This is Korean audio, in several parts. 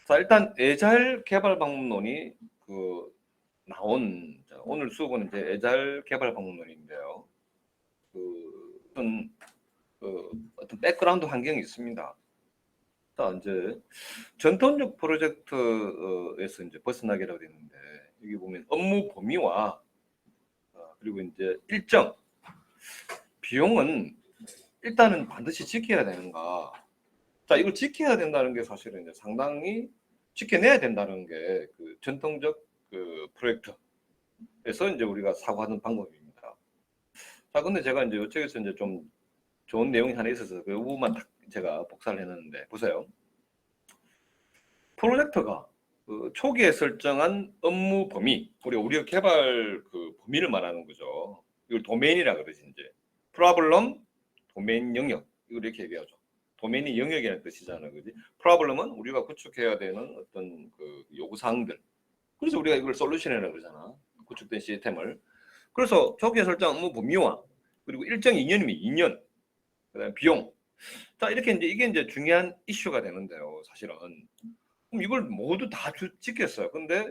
자, 일단 애잘 개발 방법론이 나온 오늘 수업은 이제 애잘 개발 방법론인데요. 어떤 백그라운드 환경이 있습니다. 자, 이제 전통적 프로젝트에서 이제 벗어나게라고 되는데 여기 보면 업무 범위와 그리고 이제 일정 비용은 일단은 반드시 지켜야 되는가. 자, 이걸 지켜야 된다는 게 사실은 이제 상당히 지켜내야 된다는 게 그 전통적 그 프로젝트에서 이제 우리가 사고하는 방법입니다. 자, 근데 제가 이제 이쪽에서 이제 좀 좋은 내용이 하나 있어서 그 부분만 딱 제가 복사를 해놨는데 보세요. 프로젝트가 그 초기에 설정한 업무 범위, 우리가 개발 그 범위를 말하는 거죠. 이걸 도메인이라 그러지 이제. 프로블럼, 도메인 영역 이걸 이렇게 얘기하죠. 도메인이 영역이라는 뜻이잖아요, 그지? 프로블럼은 우리가 구축해야 되는 어떤 그 요구사항들. 그래서 우리가 이걸 솔루션이라고 그러잖아. 구축된 시스템을. 그래서 초기에 설정 업무 범위와 그리고 일정 2년이면 2년, 그다음 비용. 자, 이렇게 이게 이제 중요한 이슈가 되는데요, 사실은. 그럼 이걸 모두 다 지켰어요. 근데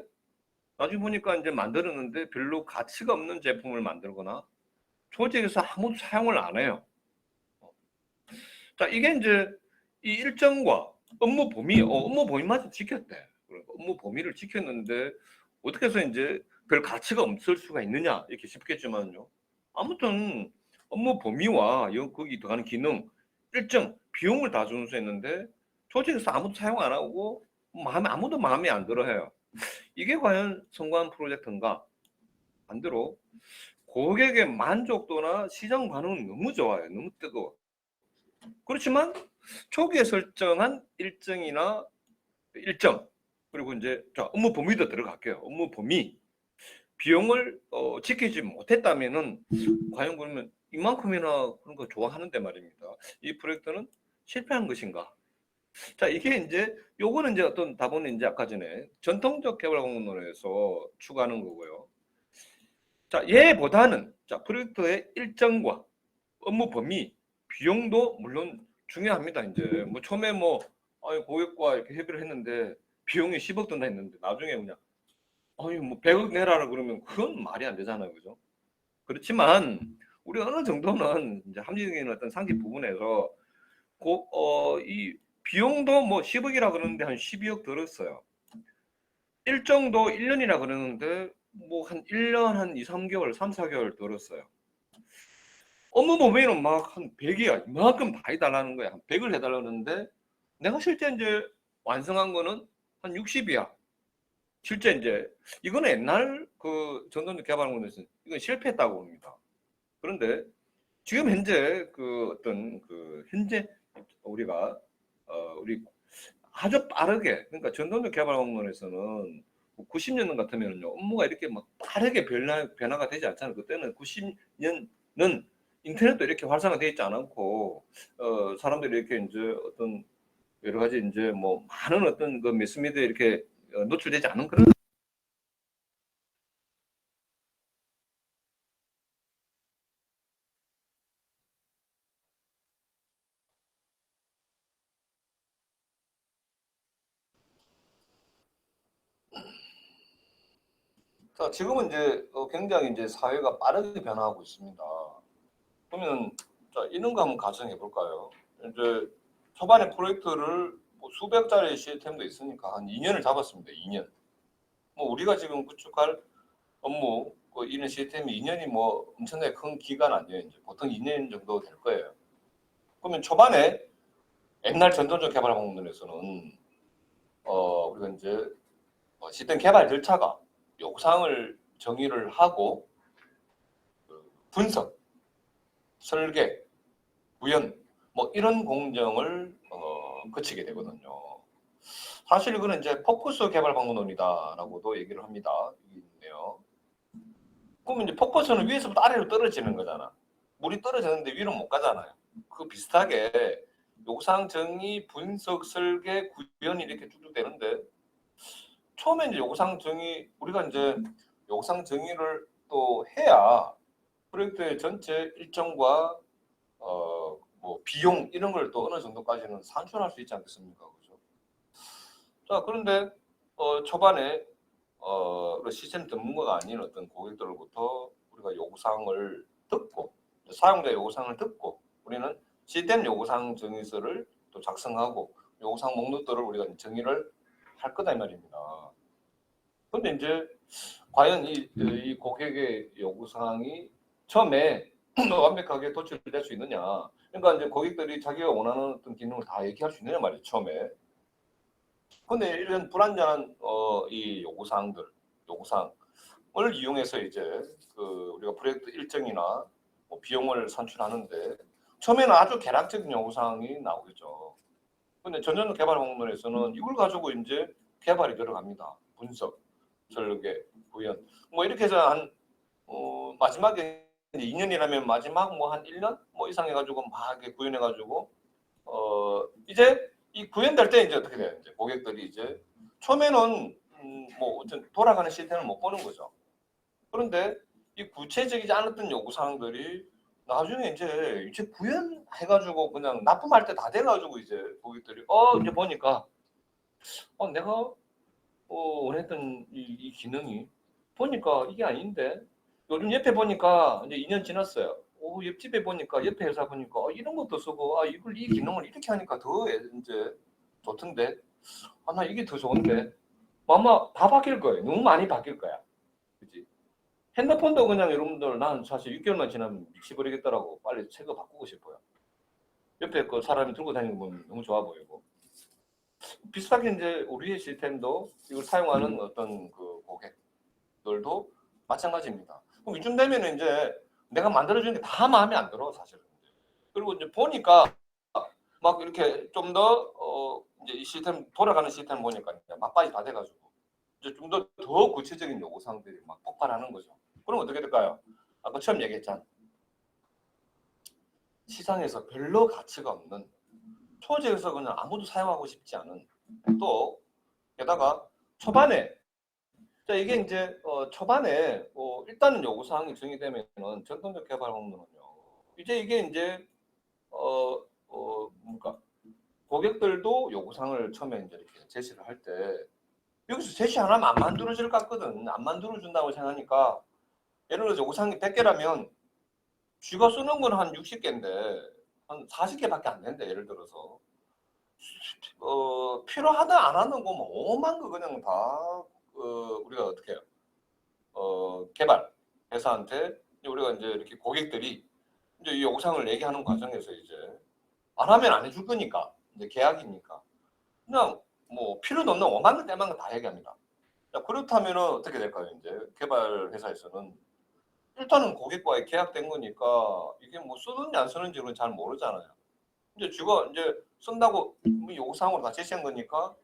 나중에 보니까 이제 만들었는데 별로 가치가 없는 제품을 만들거나 조직에서 아무도 사용을 안 해요. 자, 이게 이제 이 일정과 업무 범위만 지켰대. 그러니까 업무 범위를 지켰는데 어떻게 해서 이제 별 가치가 없을 수가 있느냐 이렇게 싶겠지만요. 아무튼 업무 범위와 거기 들어가는 기능, 일정, 비용을 다 준수했는데 조직에서 아무도 사용 안 하고 아무도 마음에 안 들어 해요. 이게 과연 성공한 프로젝트인가? 반대로 고객의 만족도나 시장 반응은 너무 좋아요. 너무 뜨거워. 그렇지만 초기에 설정한 일정이나 일정 그리고 이제 업무 범위도 들어갈게요. 업무 범위 비용을 지키지 못했다면은 과연 그러면 이만큼이나 그런 거 좋아하는데 말입니다. 이 프로젝트는 실패한 것인가? 자, 이게 이제 요거는 이제 어떤 답은 이제 아까 전에 전통적 개발 공론에서 추구하는 거고요. 자, 얘보다는 자, 프로젝트의 일정과 업무 범위, 비용도 물론 중요합니다. 이제 뭐 처음에 뭐 고객과 이렇게 협의를 했는데 비용이 10억 든다 했는데 나중에 그냥 뭐 100억 내라라 그러면 그건 말이 안 되잖아요, 그죠? 그렇지만 우리 어느 정도는 이제 합리적인 어떤 상식 부분에서 이 비용도 뭐 10억이라 그러는데 한 12억 들었어요. 일정도 1년이라 그러는데 뭐 한 1년 한 2, 3개월, 3, 4개월 들었어요. 업무 범위는 막 한 100이야. 이만큼 다 해달라는 거야. 한 100을 해달라는데 내가 실제 이제 완성한 거는 한 60이야. 실제 이제 이거는 옛날 그 전동적 개발원에서 이건 실패했다고 봅니다. 그런데 지금 현재 그 어떤 그 현재 우리가 우리 아주 빠르게 그러니까 전동적 개발원에서는 90년 같으면요 업무가 이렇게 막 빠르게 변화가 되지 않잖아요. 그때는 90년은 인터넷도 이렇게 활성화되어 있지 않고 사람들이 이렇게 이제 어떤 여러 가지 이제 뭐 많은 어떤 그 매스미디어에 이렇게 노출되지 않은 그런 자, 지금은 이제 굉장히 이제 사회가 빠르게 변화하고 있습니다. 그러면 자, 이런 거 한번 가정해 볼까요? 이제 초반에 프로젝트를 뭐 수백짜리 시스템도 있으니까 한 2년을 잡았습니다. 2년. 뭐 우리가 지금 구축할 업무 이런 시스템이 2년이 뭐 엄청나게 큰 기간 아니에요. 이제 보통 2년 정도 될 거예요. 그러면 초반에 옛날 전통적 개발 방법론에서는 우리가 이제 시스템 개발 절차가 요구사항을 정의를 하고 분석, 설계, 구현 뭐 이런 공정을 거치게 되거든요. 사실 이거는 이제 포커스 개발 방법론이다라고도 얘기를 합니다. 여기 있네요. 그러면 이제 포커스는 위에서부터 아래로 떨어지는 거잖아. 물이 떨어지는데 위로 못 가잖아요. 그 비슷하게 요구사항 정의, 분석, 설계, 구현이 이렇게 쭉쭉 되는데 처음에 이제 요구사항 정의 우리가 이제 요구사항 정의를 또 해야 프로젝트의 전체 일정과 뭐 비용 이런 걸 또 어느 정도까지는 산출할 수 있지 않겠습니까? 그죠? 자, 그런데 초반에 시스템 전문가가 아닌 어떤 고객들로부터 우리가 요구사항을 듣고 사용자 요구사항을 듣고 우리는 시스템 요구사항 정의서를 또 작성하고 요구사항 목록들을 우리가 정의를 할 거다 이 말입니다. 근데 이제 과연 이 고객의 요구사항이 처음에 완벽하게 도출될 수 있느냐. 그러니까 이제 고객들이 자기가 원하는 어떤 기능을 다 얘기할 수 있느냐 말이에요, 처음에. 근데 이런 불완전한 이 요구사항을 이용해서 이제 우리가 프로젝트 일정이나 뭐 비용을 산출하는데 처음에는 아주 개략적인 요구사항이 나오겠죠. 근데 전년 개발 공론에서는 이걸 가지고 이제 개발이 들어갑니다. 분석, 설계, 구현. 뭐 이렇게 해서 한 마지막에 이제 2년이라면 마지막 뭐 한 1년 뭐 이상 해가지고 막 이렇게 구현해가지고 이제 이 구현될 때 이제 어떻게 돼요? 이제 고객들이 이제 처음에는 뭐 어떤 돌아가는 시스템을 못 보는 거죠. 그런데 이 구체적이지 않았던 요구 사항들이 나중에 이제 구현해가지고 그냥 납품할 때 다 돼가지고 이제 고객들이 이제 보니까 내가 원했던 이 기능이 보니까 이게 아닌데 요즘 옆에 보니까 이제 2년 지났어요. 옆집에 보니까 옆에 회사 보니까 이런 것도 쓰고 이 기능을 이렇게 하니까 더 이제 좋던데 나 이게 더 좋은데 아마 다 바뀔 거예요. 너무 많이 바뀔 거야. 그치? 핸드폰도 그냥 여러분들 난 사실 6개월만 지나면 미치버리겠더라고. 빨리 새거 바꾸고 싶어요. 옆에 그 사람이 들고 다니는 거 보면 너무 좋아 보이고. 비슷하게 이제 우리의 시스템도 이걸 사용하는 어떤 그 고객들도 마찬가지입니다. 그럼 이쯤 되면 이제 내가 만들어주는 게 다 마음에 안 들어 사실은. 그리고 이제 보니까 막 이렇게 좀 더 이제 이 시스템 돌아가는 시스템 보니까 막바지 다 돼가지고 이제 좀 더 구체적인 요구 사항들이 막 폭발하는 거죠. 그럼 어떻게 될까요? 아까 처음 얘기했잖아. 시장에서 별로 가치가 없는 초지에서 그냥 아무도 사용하고 싶지 않은 또 게다가 초반에 자 이게 이제 초반에 일단은 요구 사항이 정의되면은 전통적 개발 공론은요. 이제 이게 이제 뭔가 고객들도 요구사항을 처음에 이제 이렇게 제시를 할 때 여기서 제시 안 하면 안 만들어질 것 같거든. 안 만들어준다고 생각하니까 예를 들어서 요구사항이 100개라면 쥐가 쓰는 건 한 60개인데 한 40개밖에 안 된대. 예를 들어서 필요하다 안 하는 거뭐 오만 거 그냥 다 우리가 어떻게 해요? 개발 회사한테 우리가 이제 이렇게 고객들이 이제 이 요구사항을 얘기하는 과정에서 이제 안 하면 안 해줄 거니까 이제 계약이니까 그냥 뭐 필요도 없는 오만 건 때만 다 얘기합니다. 자, 그렇다면 어떻게 될까요? 이제 개발 회사에서는 일단은 고객과의 계약된 거니까 이게 뭐 쓰는지 안 쓰는지는 잘 모르잖아요. 이제 주가 이제 쓴다고 뭐 요구사항으로 다 제시한 거니까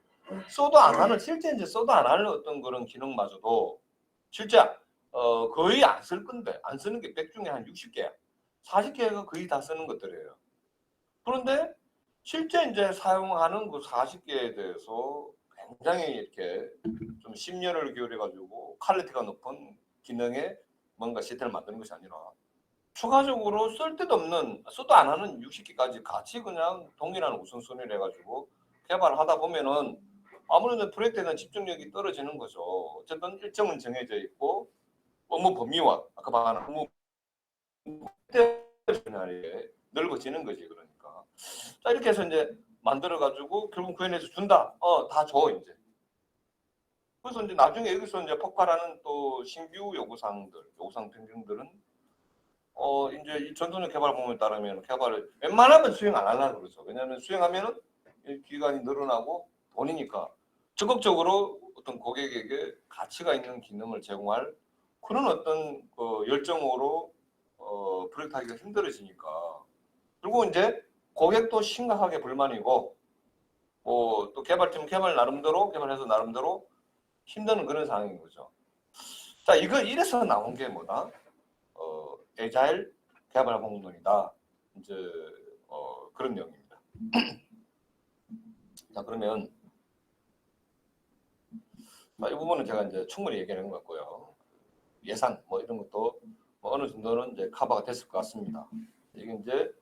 써도 안 하는 실제 이제 써도 안 하는 어떤 그런 기능마저도 실제 거의 안 쓸 건데 안 쓰는 게 100 중에 한 60개야. 40개가 거의 다 쓰는 것들이에요. 그런데 실제 이제 사용하는 그 40개에 대해서 굉장히 이렇게 좀 심려를 기울여 가지고 퀄리티가 높은 기능의 뭔가 시스템을 만드는 것이 아니라 추가적으로 쓸 데도 없는 써도 안 하는 60개까지 같이 그냥 동일한 우선순위를 해가지고 개발을 하다 보면은 아무래도 프로젝트에 대한 집중력이 떨어지는 거죠. 어쨌든 일정은 정해져 있고 업무 범위와 아까 말한 업무 분야에 넓어지는 거지 그러니까. 자 이렇게 해서 이제 만들어 가지고 결국 구현해서 준다. 다 줘 이제. 그래서 이제 나중에 여기서 이제 폭발하는 또 신규 요구사항들, 요구사항 변경들은 이제 이 전통적 개발 방법에 따르면 개발을 웬만하면 수행 안 하려고 그러죠. 왜냐하면 수행하면은 기간이 늘어나고 돈이니까 적극적으로 어떤 고객에게 가치가 있는 기능을 제공할 그런 어떤 열정으로 프로젝트 하기가 힘들어지니까 그리고 이제 고객도 심각하게 불만이고 또 개발팀 개발해서 나름대로 힘드는 그런 상황인 거죠. 자, 이거 이래서 나온 게 뭐다? 에자일 개발 공론이다. 이제 그런 내용입니다. 자, 그러면 이 부분은 제가 이제 충분히 얘기하는 것 같고요. 예산 뭐 이런 것도 뭐 어느 정도는 이제 커버가 됐을 것 같습니다. 이게 이제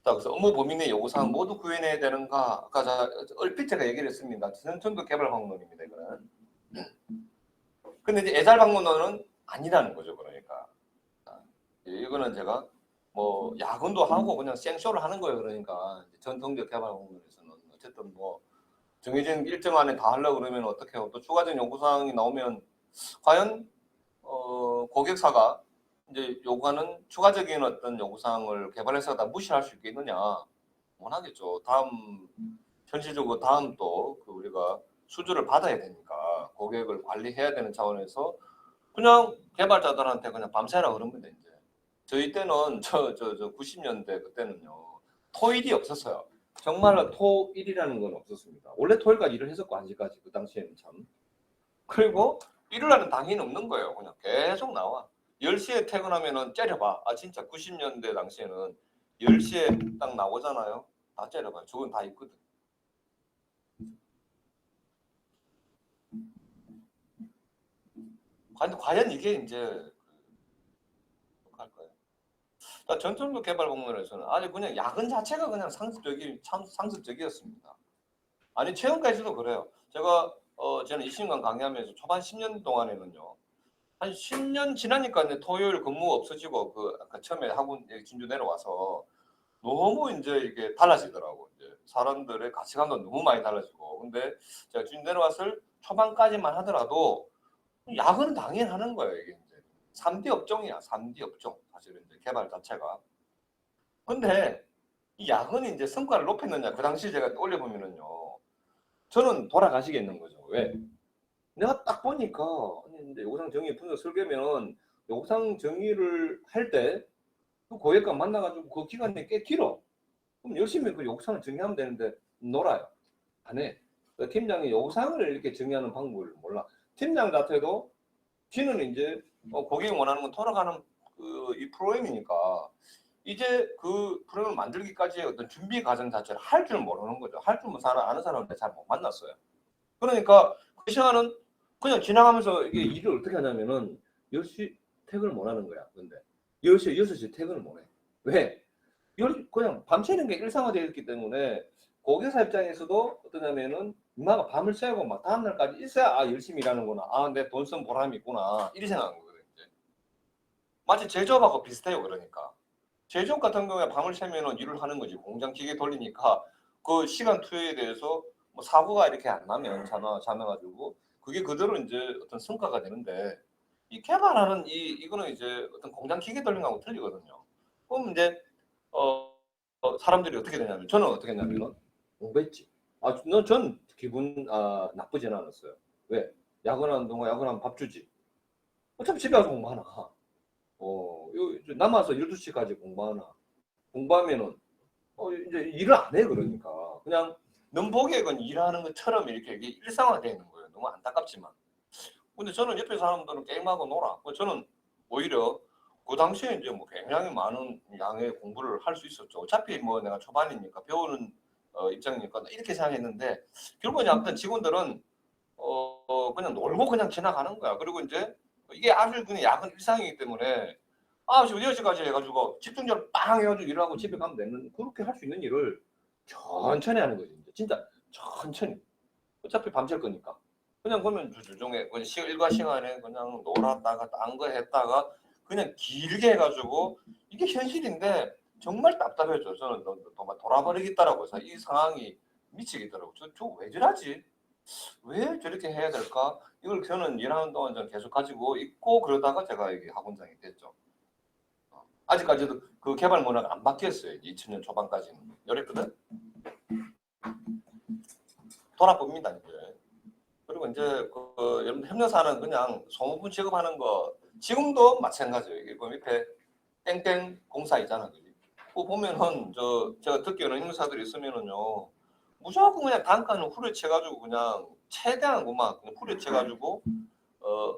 자, 그래서 업무 범위 내 요구사항 모두 구현해야 되는가? 아까 얼핏 제가 얘기를 했습니다. 전통도 개발 방문입니다. 이거는. 근데 이제 애잘 방문론은 아니라는 거죠. 그러니까 이거는 제가 뭐 야근도 하고 그냥 생쇼를 하는 거예요. 그러니까 전통적 개발 방문에서는 어쨌든 뭐 정해진 일정 안에 다 하려고 그러면 어떻게 해요? 또 추가적인 요구사항이 나오면 과연 고객사가 이제 요구하는 추가적인 어떤 요구사항을 개발회사가 다 무시할 수 있겠느냐? 원하겠죠. 다음 현실적으로 다음 또그 우리가 수주를 받아야 되니까 고객을 관리해야 되는 차원에서 그냥 개발자들한테 그냥 밤새라 그럽니다. 이제 저희 때는 저 90년대 그때는요 토일이 없었어요. 정말로 토일이라는 건 없었습니다. 원래 토일까지 일을 했었고 한시까지 그 당시에는 참. 그리고 일요일 날은 당연히 없는 거예요. 그냥 계속 나와. 10시에 퇴근하면은 째려봐. 아 진짜 90년대 당시에는 10시에 딱 나오잖아요. 다 째려봐. 저건 다 있거든. 과연 이게 이제 할 거예요. 전통적 개발 공론에서는 아니 그냥 야근 자체가 그냥 상습적이었습니다. 아니 최근까지도 그래요. 제가 저는 20년간 강의하면서 초반 10년 동안에는요. 한 10년 지나니까 이제 토요일 근무 없어지고 그 아까 처음에 학원 진주 내려와서 너무 이제 이게 달라지더라고. 이제 사람들의 가치관도 너무 많이 달라지고. 근데 제가 진주 내려왔을 초반까지만 하더라도 야근은 당연히 하는 거예요. 이게 이제 3D 업종이야. 3D 업종. 사실은 이제 개발 자체가. 근데 이 야근이 이제 성과를 높였느냐? 그 당시 제가 올려보면은요. 저는 돌아가시겠는 거죠. 왜? 내가 딱 보니까 이제 요구사항 정의 분석 설계면 요구사항 정의를 할 때 그 고객과 만나가지고 그 기간이 꽤 길어. 그럼 열심히 그 요구사항을 정의하면 되는데 놀아요. 안 해. 그 팀장이 요구사항을 이렇게 정의하는 방법을 몰라. 팀장 자체도 지는 이제 고객이 원하는 건 돌아가는 그 이 프로그램이니까 이제 그 프로그램을 만들기까지의 어떤 준비 과정 자체를 할 줄 모르는 거죠. 할 줄 아는 사람을 잘 못 만났어요. 그러니까 그 시간은 그냥 지나가면서 이게 일을 어떻게 하냐면은 10시 퇴근을 못 하는 거야. 근데 10시, 6시 퇴근을 못 해. 왜? 그냥 밤새는 게 일상화되어 있기 때문에 고객사 입장에서도 어떠냐면은 누나가 밤을 새고 막 다음날까지 있어야 아 열심히 일하는구나. 아 내 돈 쓴 보람이 있구나. 이렇게 생각하는 거거든요. 이제. 마치 제조업하고 비슷해요. 그러니까. 제조업 같은 경우에 밤을 새면은 일을 하는 거지. 공장 기계 돌리니까 그 시간 투여에 대해서 뭐 사고가 이렇게 안 나면 자매가지고 그게 그대로 이제 어떤 성과가 되는데 이 개발하는 이거는 이제 어떤 공장 기계 돌리는 거하고 틀리거든요. 그럼 이제 사람들이 어떻게 되냐면 저는 어떻게 했냐면은 공부했지. 전 기분 나쁘진 않았어요. 왜? 야근하는 동안 야근하면 밥 주지. 어차피 집에 가서 공부하나. 남아서 12시까지 공부하나. 공부하면은 이제 일을 안 해. 그러니까 그냥 넌 보기에는 일하는 것처럼 이렇게 일상화되는 거예요. 너무 안타깝지만. 근데 저는 옆에 사람들은 게임하고 놀아. 저는 오히려 그 당시에 이제 뭐 굉장히 많은 양의 공부를 할 수 있었죠. 어차피 뭐 내가 초반이니까 배우는 입장이니까 이렇게 생각했는데 결국은 약간 직원들은 그냥 놀고 그냥 지나가는 거야. 그리고 이제 이게 아주 그냥 야근 일상이기 때문에 9시, 10시까지 해가지고 집중적으로 빵 해가지고 일하고 집에 가면 되는 그렇게 할 수 있는 일을 천천히 하는 거지. 진짜 천천히. 어차피 밤샐 거니까. 그냥 그러면 주중에 그냥 일과 시간에 그냥 놀았다가 딴 거 했다가 그냥 길게 해가지고 이게 현실인데 정말 답답해져. 저는 정말 돌아버리겠다라고 해서 이 상황이 미치겠더라고. 저 왜 저러지? 왜 저렇게 해야 될까? 이걸 저는 일하는 동안 전 계속 가지고 있고 그러다가 제가 여기 학원장이 됐죠. 아직까지도 그 개발 문화가 안 바뀌었어요. 2000년 초반까지는. 이랬거든. 돌아봅니다 이제. 그리고 이제 여러분 협력사는 그냥 소모품 취급하는 거 지금도 마찬가지예요. 이게 그 밑에 땡땡 공사 있잖아. 그거 보면은 제가 듣기로는 협력사들이 있으면은요 무조건 그냥 단가는 후려쳐가지고 그냥 최대한 그만 그냥 후려쳐가지고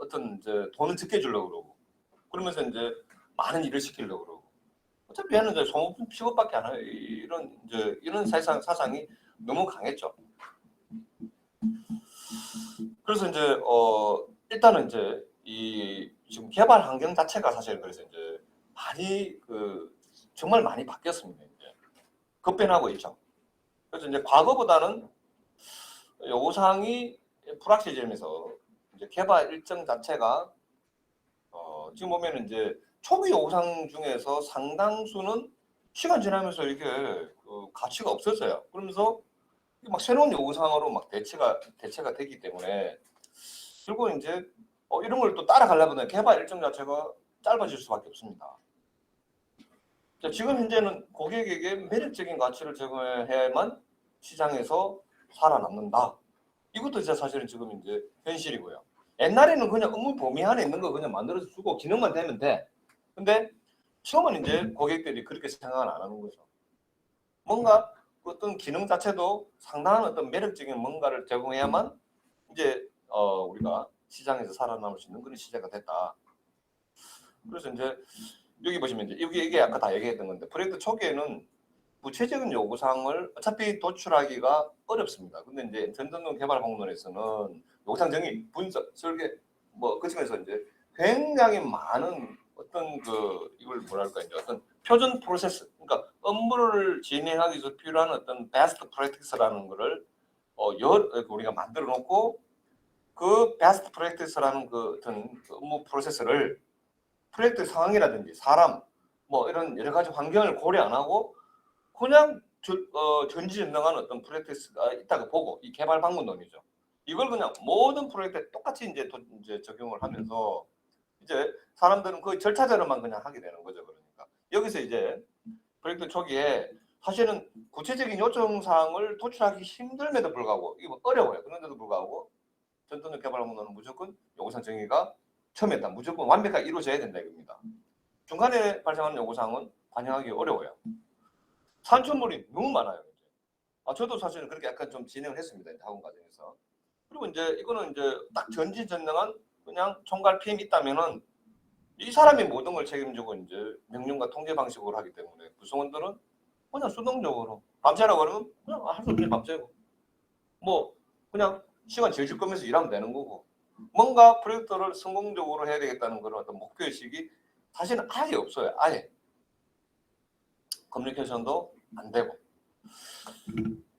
어떤 이제 돈을 적게 주려고 그러고 그러면서 이제 많은 일을 시키려고 그러고 어차피 얘는 이제 소모품 취급밖에 안 해요. 이런 사상이 너무 강했죠. 그래서 이제 일단은 이제 이 지금 개발 환경 자체가 사실 그래서 이제 많이 정말 많이 바뀌었습니다. 이제 급변하고 있죠. 그래서 이제 과거보다는 요구사항이 불확실해지면서 이제 개발 일정 자체가 지금 보면 이제 초기 요구사항 중에서 상당수는 시간 지나면서 이렇게 가치가 없어져요. 그러면서 막 새로운 요구사항으로 막 대체가 되기 때문에 결국 이제 이런 걸 또 따라가려면 개발 일정 자체가 짧아질 수밖에 없습니다. 자, 지금 현재는 고객에게 매력적인 가치를 제공해야만 시장에서 살아남는다. 이것도 진짜 사실은 지금 이제 현실이고요. 옛날에는 그냥 업무 범위 안에 있는 거 그냥 만들어서 주고 기능만 되면 돼. 근데 지금은 이제 고객들이 그렇게 생각을 안 하는 거죠. 뭔가 어떤 기능 자체도 상당한 어떤 매력적인 뭔가를 제공해야만 이제 우리가 시장에서 살아남을 수 있는 그런 시대가 됐다. 그래서 이제 여기 보시면 이제 이게 아까 다 얘기했던 건데 프로젝트 초기에는 구체적인 요구사항을 어차피 도출하기가 어렵습니다. 근데 이제 전동용 개발 공론에서는 요구사항 정의, 분석, 설계 뭐 그중에서 이제 굉장히 많은 어떤 이걸 뭐랄까 이제 어떤 표준 프로세스, 그러니까 업무를 진행하기 위해서 필요한 어떤 베스트 프랙티스라는 거를 우리가 만들어 놓고 그 베스트 프랙티스라는 그 어떤 업무 프로세스를 프로젝트 상황이라든지 사람 뭐 이런 여러 가지 환경을 고려 안 하고 그냥 전지전능한 어떤 프로젝트가 있다고 보고 이 개발 방문론이죠. 이걸 그냥 모든 프로젝트에 똑같이 이제 적용을 하면서 이제 사람들은 그 절차대로만 그냥 하게 되는 거죠. 그러니까 여기서 이제 프로젝트 초기에 사실은 구체적인 요청 사항을 도출하기 힘들면도 불구하고 이거 어려워요. 그런데도 불구하고 전통적 개발 방문론은 무조건 요구사항 정의가 처음에 다 무조건 완벽하게 이루어져야 된다 이겁니다. 중간에 발생하는 요구사항은 반영하기 어려워요. 산출물이 너무 많아요. 저도 사실은 그렇게 약간 좀 진행을 했습니다. 학원 과정에서. 그리고 이제 이거는 이제 딱 전지전능한 그냥 총괄 PM이 있다면은 이 사람이 모든 걸 책임지고 이제 명령과 통제 방식으로 하기 때문에 구성원들은 그냥 수동적으로 밤새라고 그러면 그냥 할 수 없이 밤새고 뭐 그냥 시간 질질 끌면서 일하면 되는 거고 뭔가 프로젝트를 성공적으로 해야 되겠다는 그런 어떤 목표의식이 사실은 아예 없어요. 아예. 커뮤니케이션도 안 되고.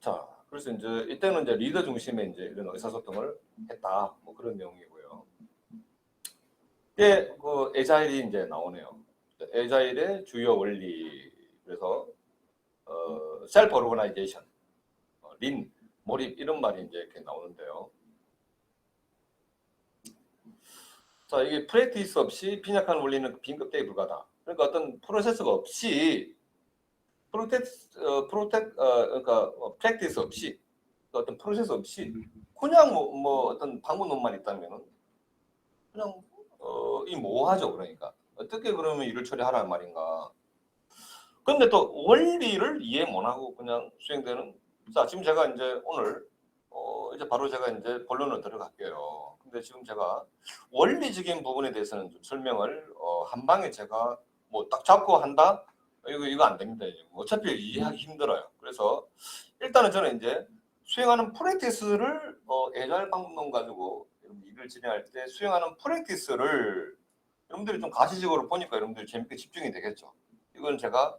자, 그래서 이제 이때는 이제 리더 중심의 이제 이런 의사소통을 했다. 뭐 그런 내용이고요. 이게 그 에자일이 이제 나오네요. 에자일의 주요 원리. 그래서 셀프 오르거나이제이션, 린, 몰입 이런 말이 이제 이렇게 나오는데요. 자, 이게 프랙티스 없이 빈약한 원리는 빈급대에 불과하다. 그러니까 어떤 프로세스가 없이 그러니까 프랙티스 없이 어떤 프로세스 없이 그냥 뭐 어떤 방문론만 있다면은 그냥 이 모호하죠. 그러니까 어떻게 그러면 일을 처리하라는 말인가. 근데 또 원리를 이해 못하고 그냥 수행되는. 자, 지금 제가 이제 오늘 이제 바로 제가 이제 본론으로 들어갈게요. 근데 지금 제가 원리적인 부분에 대해서는 좀 설명을 한 방에 제가 뭐 딱 잡고 한다? 이거 안 됩니다. 어차피 이해하기 힘들어요. 그래서 일단은 저는 이제 수행하는 프랙티스를 에자일 방법론 가지고 일을 진행할 때 수행하는 프랙티스를 여러분들이 좀 가시적으로 보니까 여러분들이 재밌게 집중이 되겠죠. 이건 제가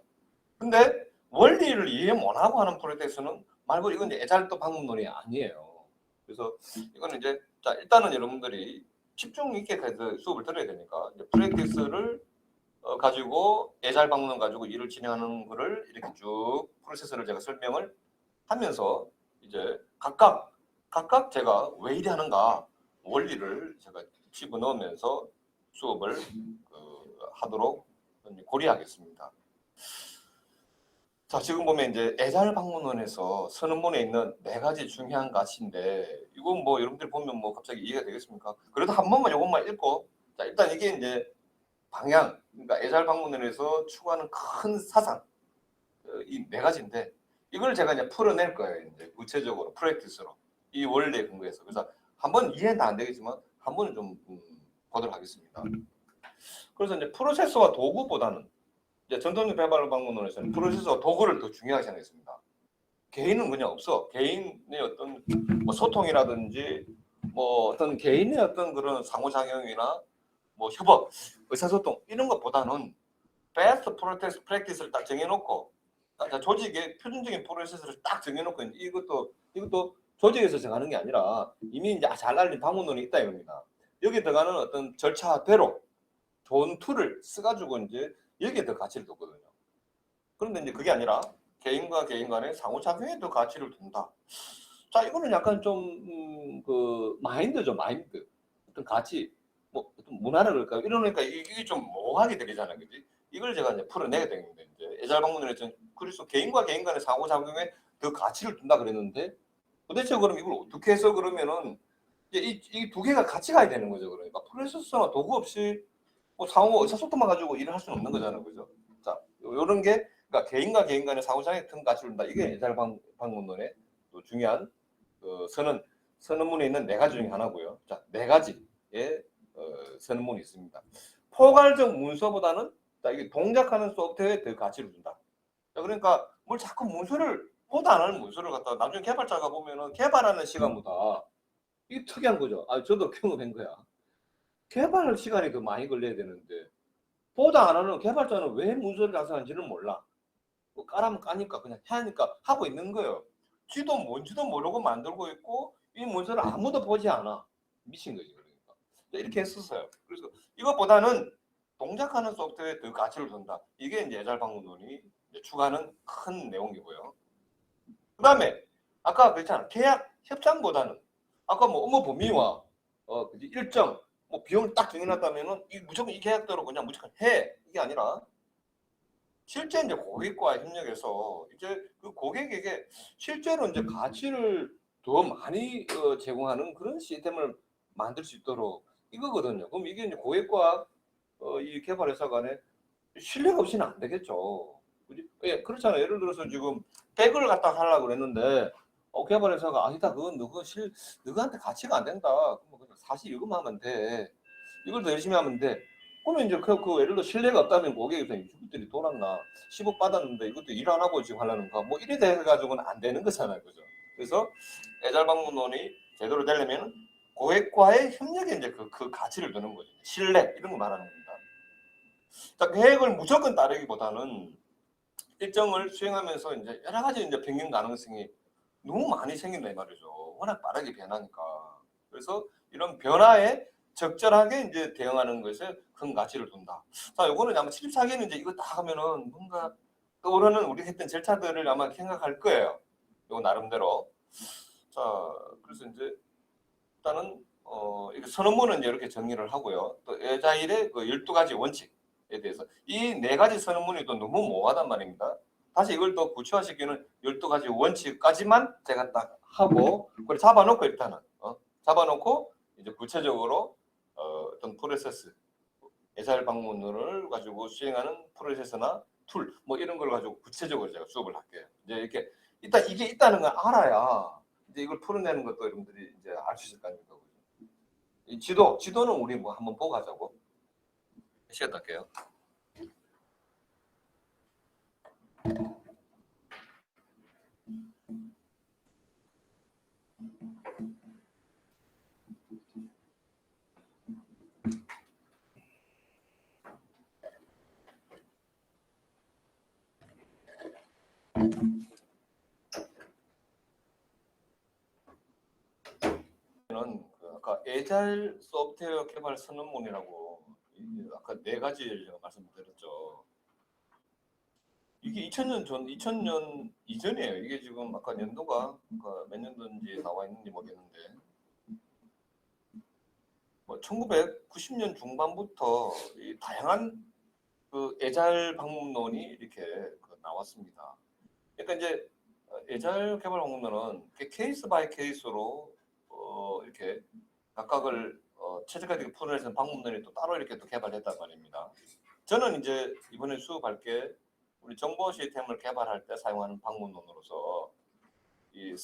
근데 원리를 이해 못하고 하는 프로젝트는 말고 이건 이제 에자일도 방법론이 아니에요. 그래서 이거는 이제 자 일단은 여러분들이 집중 있게 수업을 들어야 되니까 이제 프랙티스를 가지고 에자일 방법론 가지고 일을 진행하는 거를 이렇게 쭉 프로세스를 제가 설명을 하면서 이제 각각 제가 왜 이래 하는가 원리를 제가 집어넣으면서 수업을 하도록 고려하겠습니다. 자, 지금 보면 이제 에자일 방문론에서 선언문에 있는 4가지 중요한 가치인데 이건 뭐 여러분들 보면 뭐 갑자기 이해가 되겠습니까? 그래도 한 번만 이것만 읽고 자 일단 이게 이제 방향 그러니까 에자일 방문론에서 추구하는 큰 사상 이 4가지인데 이걸 제가 이제 풀어낼 거예요. 이제 구체적으로 프랙티스로 이 원리에 근거해서 그래서 한 번 이해는 다 안 되겠지만 한 번은 좀 보도록 하겠습니다. 그래서 이제 프로세스와 도구보다는 이제 전통적 개발 방문론에서는 프로세스와 도구를 더 중요하게 생각했습니다. 개인은 그냥 없어. 개인의 어떤 뭐 소통이라든지 뭐 어떤 개인의 어떤 그런 상호작용이나 뭐 협업, 의사소통 이런 것보다는 베스트 프랙티스를 딱 정해놓고 조직의 표준적인 프로세스를 딱 정해놓고 이것도 조직에서 정하는 게 아니라 이미 이제 잘 알린 방문론이 있다 이겁니다. 여기에 들어가는 어떤 절차대로 좋은 툴을 써가지고 이제 여기에 더 가치를 뒀거든요. 그런데 이제 그게 아니라 개인과 개인 간의 상호작용에 더 가치를 둔다. 자, 이거는 약간 좀, 그, 마인드죠, 마인드. 어떤 가치, 뭐, 어떤 문화라 그럴까요? 이러니까 이게 좀 모호하게 들리잖아요, 그지? 이걸 제가 이제 풀어내게 된 건데, 이제 애잘방문을 그래서 개인과 개인 간의 상호작용에 더 가치를 둔다 그랬는데, 도대체 그럼 이걸 어떻게 해서 그러면은, 이제 이 두 개가 같이 가야 되는 거죠, 그러니까. 프로세서나 도구 없이 뭐 상호 의사소통만 가지고 일을 할 수는 없는 거잖아요, 그죠? 자, 요런 게, 그러니까 개인과 개인 간의 상호작용에 큰 가치를 둔다. 이게 애잘방문론의 또 중요한 그 선언문에 있는 네 가지 중에 하나고요. 자, 네 가지의 선언문이 있습니다. 포괄적 문서보다는 자, 이게 동작하는 소프트웨어에 더 가치를 준다. 자, 그러니까 뭘 자꾸 문서를 보도 안 하는 문서를 갖다가 나중에 개발자가 보면은 개발하는 시간보다 이게 특이한 거죠. 아, 저도 경험한 거야. 개발 시간이 더 많이 걸려야 되는데 보도 안 하는 개발자는 왜 문서를 작성하는지는 몰라. 뭐 까라면 까니까 그냥 하니까 하고 있는 거예요. 지도 뭔지도 모르고 만들고 있고 이 문서를 아무도 보지 않아. 미친 거지 그러니까. 이렇게 했었어요. 그래서 이것보다는 동작하는 소프트웨어에 더 가치를 둔다. 이게 이제 애잘방문론이 추가하는 큰 내용이고요. 그 다음에 아까 그랬잖아. 계약 협상보다는 아까 뭐 업무 범위와 일정 뭐 비용을 딱 정해놨다면은 무조건 이 계약대로 그냥 무조건 해 이게 아니라 실제 이제 고객과 협력해서 이제 그 고객에게 실제로 이제 가치를 더 많이 제공하는 그런 시스템을 만들 수 있도록 이거거든요. 그럼 이게 이제 고객과 이 개발회사 간에 신뢰가 없이는 안 되겠죠. 그지? 예, 그렇잖아요. 예를 들어서 지금 100을 갖다 하려고 그랬는데 개발회사가 아니다. 그건 너한테 가치가 안 된다. 그럼 그냥 사실 이것만 하면 돼. 이걸 더 열심히 하면 돼. 그러면 이제 그 예를 들어 신뢰가 없다면 고객에서 이것들이 돌았나 10억 받았는데 이것도 일 안 하고 지금 하려는가 뭐 이래 돼 가지고는 안 되는 거잖아요, 그죠? 그래서 애잘방문론이 제대로 되려면 고객과의 협력에 이제 그 가치를 두는 거죠. 신뢰 이런 거 말하는 겁니다. 자, 계획을 무조건 따르기보다는 일정을 수행하면서 이제 여러 가지 이제 변경 가능성이 너무 많이 생긴다 이 말이죠. 워낙 빠르게 변하니까. 그래서 이런 변화에 적절하게 이제 대응하는 것에 큰 가치를 둔다. 자, 요거는 아마 74개는 이제 이거 다 하면은 뭔가 떠오르는 우리 했던 절차들을 아마 생각할 거예요. 요거 나름대로. 자, 그래서 이제 일단은 이게 선언문은 이제 이렇게 정리를 하고요. 또 애자일의 그 12가지 원칙에 대해서 이 네 가지 선언문이 또 너무 모호하단 말입니다. 다시 이걸 더 구체화시키는 12가지 원칙까지만 제가 딱 하고 그걸 잡아놓고 일단은 잡아놓고 이제 구체적으로 어떤 프로세스 애자일 방문을 가지고 수행하는 프로세스나 툴 뭐 이런 걸 가지고 구체적으로 제가 수업을 할게요. 이제 이렇게 일단 이게 있다는 걸 알아야 이제 이걸 풀어내는 것도 여러분들이 이제 알 수 있을 거 아닙니까? 이 지도는 우리 뭐 한번 보고 가자고. 시간 할게요. 아까 애잘 소프트웨어 개발 선언문이라고 아까 네 가지를 제가 말씀드렸죠. 이게 2000년 전, 2000년 이전이에요. 이게 지금 아까 연도가 몇 년도인지 나와 있는지 모르겠는데, 뭐 1990년 중반부터 이 다양한 그 애잘 방법론이 이렇게 나왔습니다. 그러니까 이제 애잘 개발 방법론은 케이스 바이 케이스로 이렇게 각각을 최적화되게 풀어내는 방법론이 또 따로 이렇게 또 개발했단 말입니다. 저는 이제 이번에 수업할 게 우리 정보 시스템을 개발할 때 사용하는 방법론으로서 이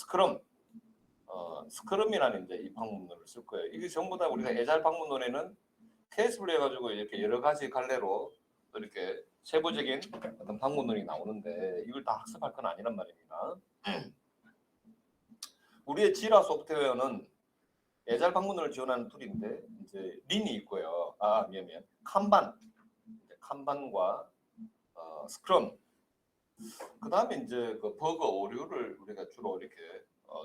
스크럼이라는 이제 이 방법론을 쓸 거예요. 이게 전부 다 우리가 애잘 방법론에는 케이스를 해가지고 이렇게 여러 가지 갈래로 이렇게 세부적인 어떤 방법론이 나오는데 이걸 다 학습할 건 아니란 말입니다. 우리의 지라 소프트웨어는 애잘 방문을 지원하는 툴인데 이제 린이 있고요. 미안. 칸반과 스크럼 그 다음에 이제 그 버그 오류를 우리가 주로 이렇게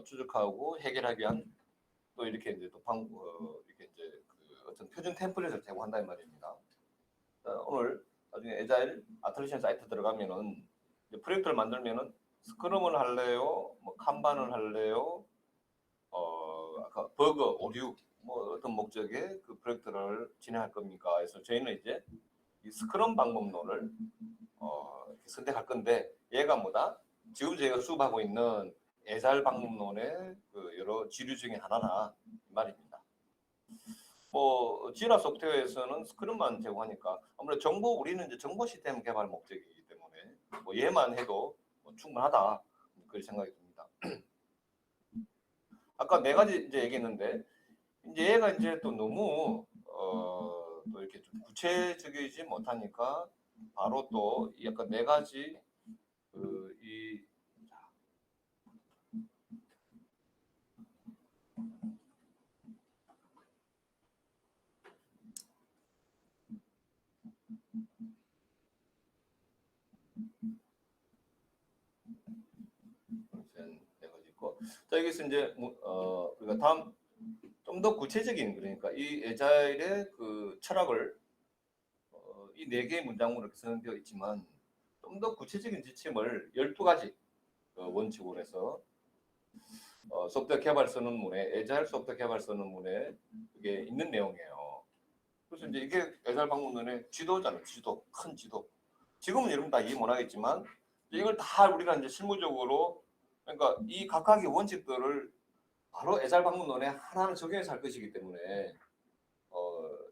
추적하고 해결하기 위한 또 이렇게 이제 또 이렇게 이제 그 어떤 표준 템플릿을 제공한다는 말입니다. 오늘 나중에 에자일 아트리션 사이트 들어가면은 이제 프로젝트를 만들면은 스크럼을 할래요, 뭐 칸반을 할래요, 아까 버그 오류 뭐 어떤 목적의 그 프로젝트를 진행할 겁니까? 그래서 저희는 이제 이 스크럼 방법론을 선택할 건데 얘가 뭐다? 지금 저희가 수업하고 있는 에자일 방법론의 그 여러 지류 중에 하나나 이 말입니다. 뭐 지라 소프트웨어에서는 스크럼만 제공하니까 아무래도 우리는 이제 정보 시스템 개발 목적이기 때문에 뭐 얘만 해도 뭐 충분하다 그런 생각이 듭니다. 아까 네 가지 이제 얘기했는데 이제 얘가 이제 또 너무 또 이렇게 좀 구체적이지 못하니까 바로 또 약간 네 가지 그이 네 가지 있고 자 여기서 이제 그러니까 다음 좀 더 구체적인 그러니까 이 에자일의 그 철학을 이 네 개의 문장으로 이렇게 선정되어 있지만 좀 더 구체적인 지침을 12가지 원칙으로 해서 소프트웨어 개발 선언문에 에자일 소프트웨어 개발 선언문에 이게 있는 내용이에요. 그래서 이제 이게 에자일 방법론의 지도잖아요. 지도, 큰 지도. 지금은 여러분 다 이해 못하겠지만 이걸 다 우리가 이제 실무적으로 그러니까 이 각각의 원칙들을 바로 에자일 방법론에 하나하나 적용해서 할 것이기 때문에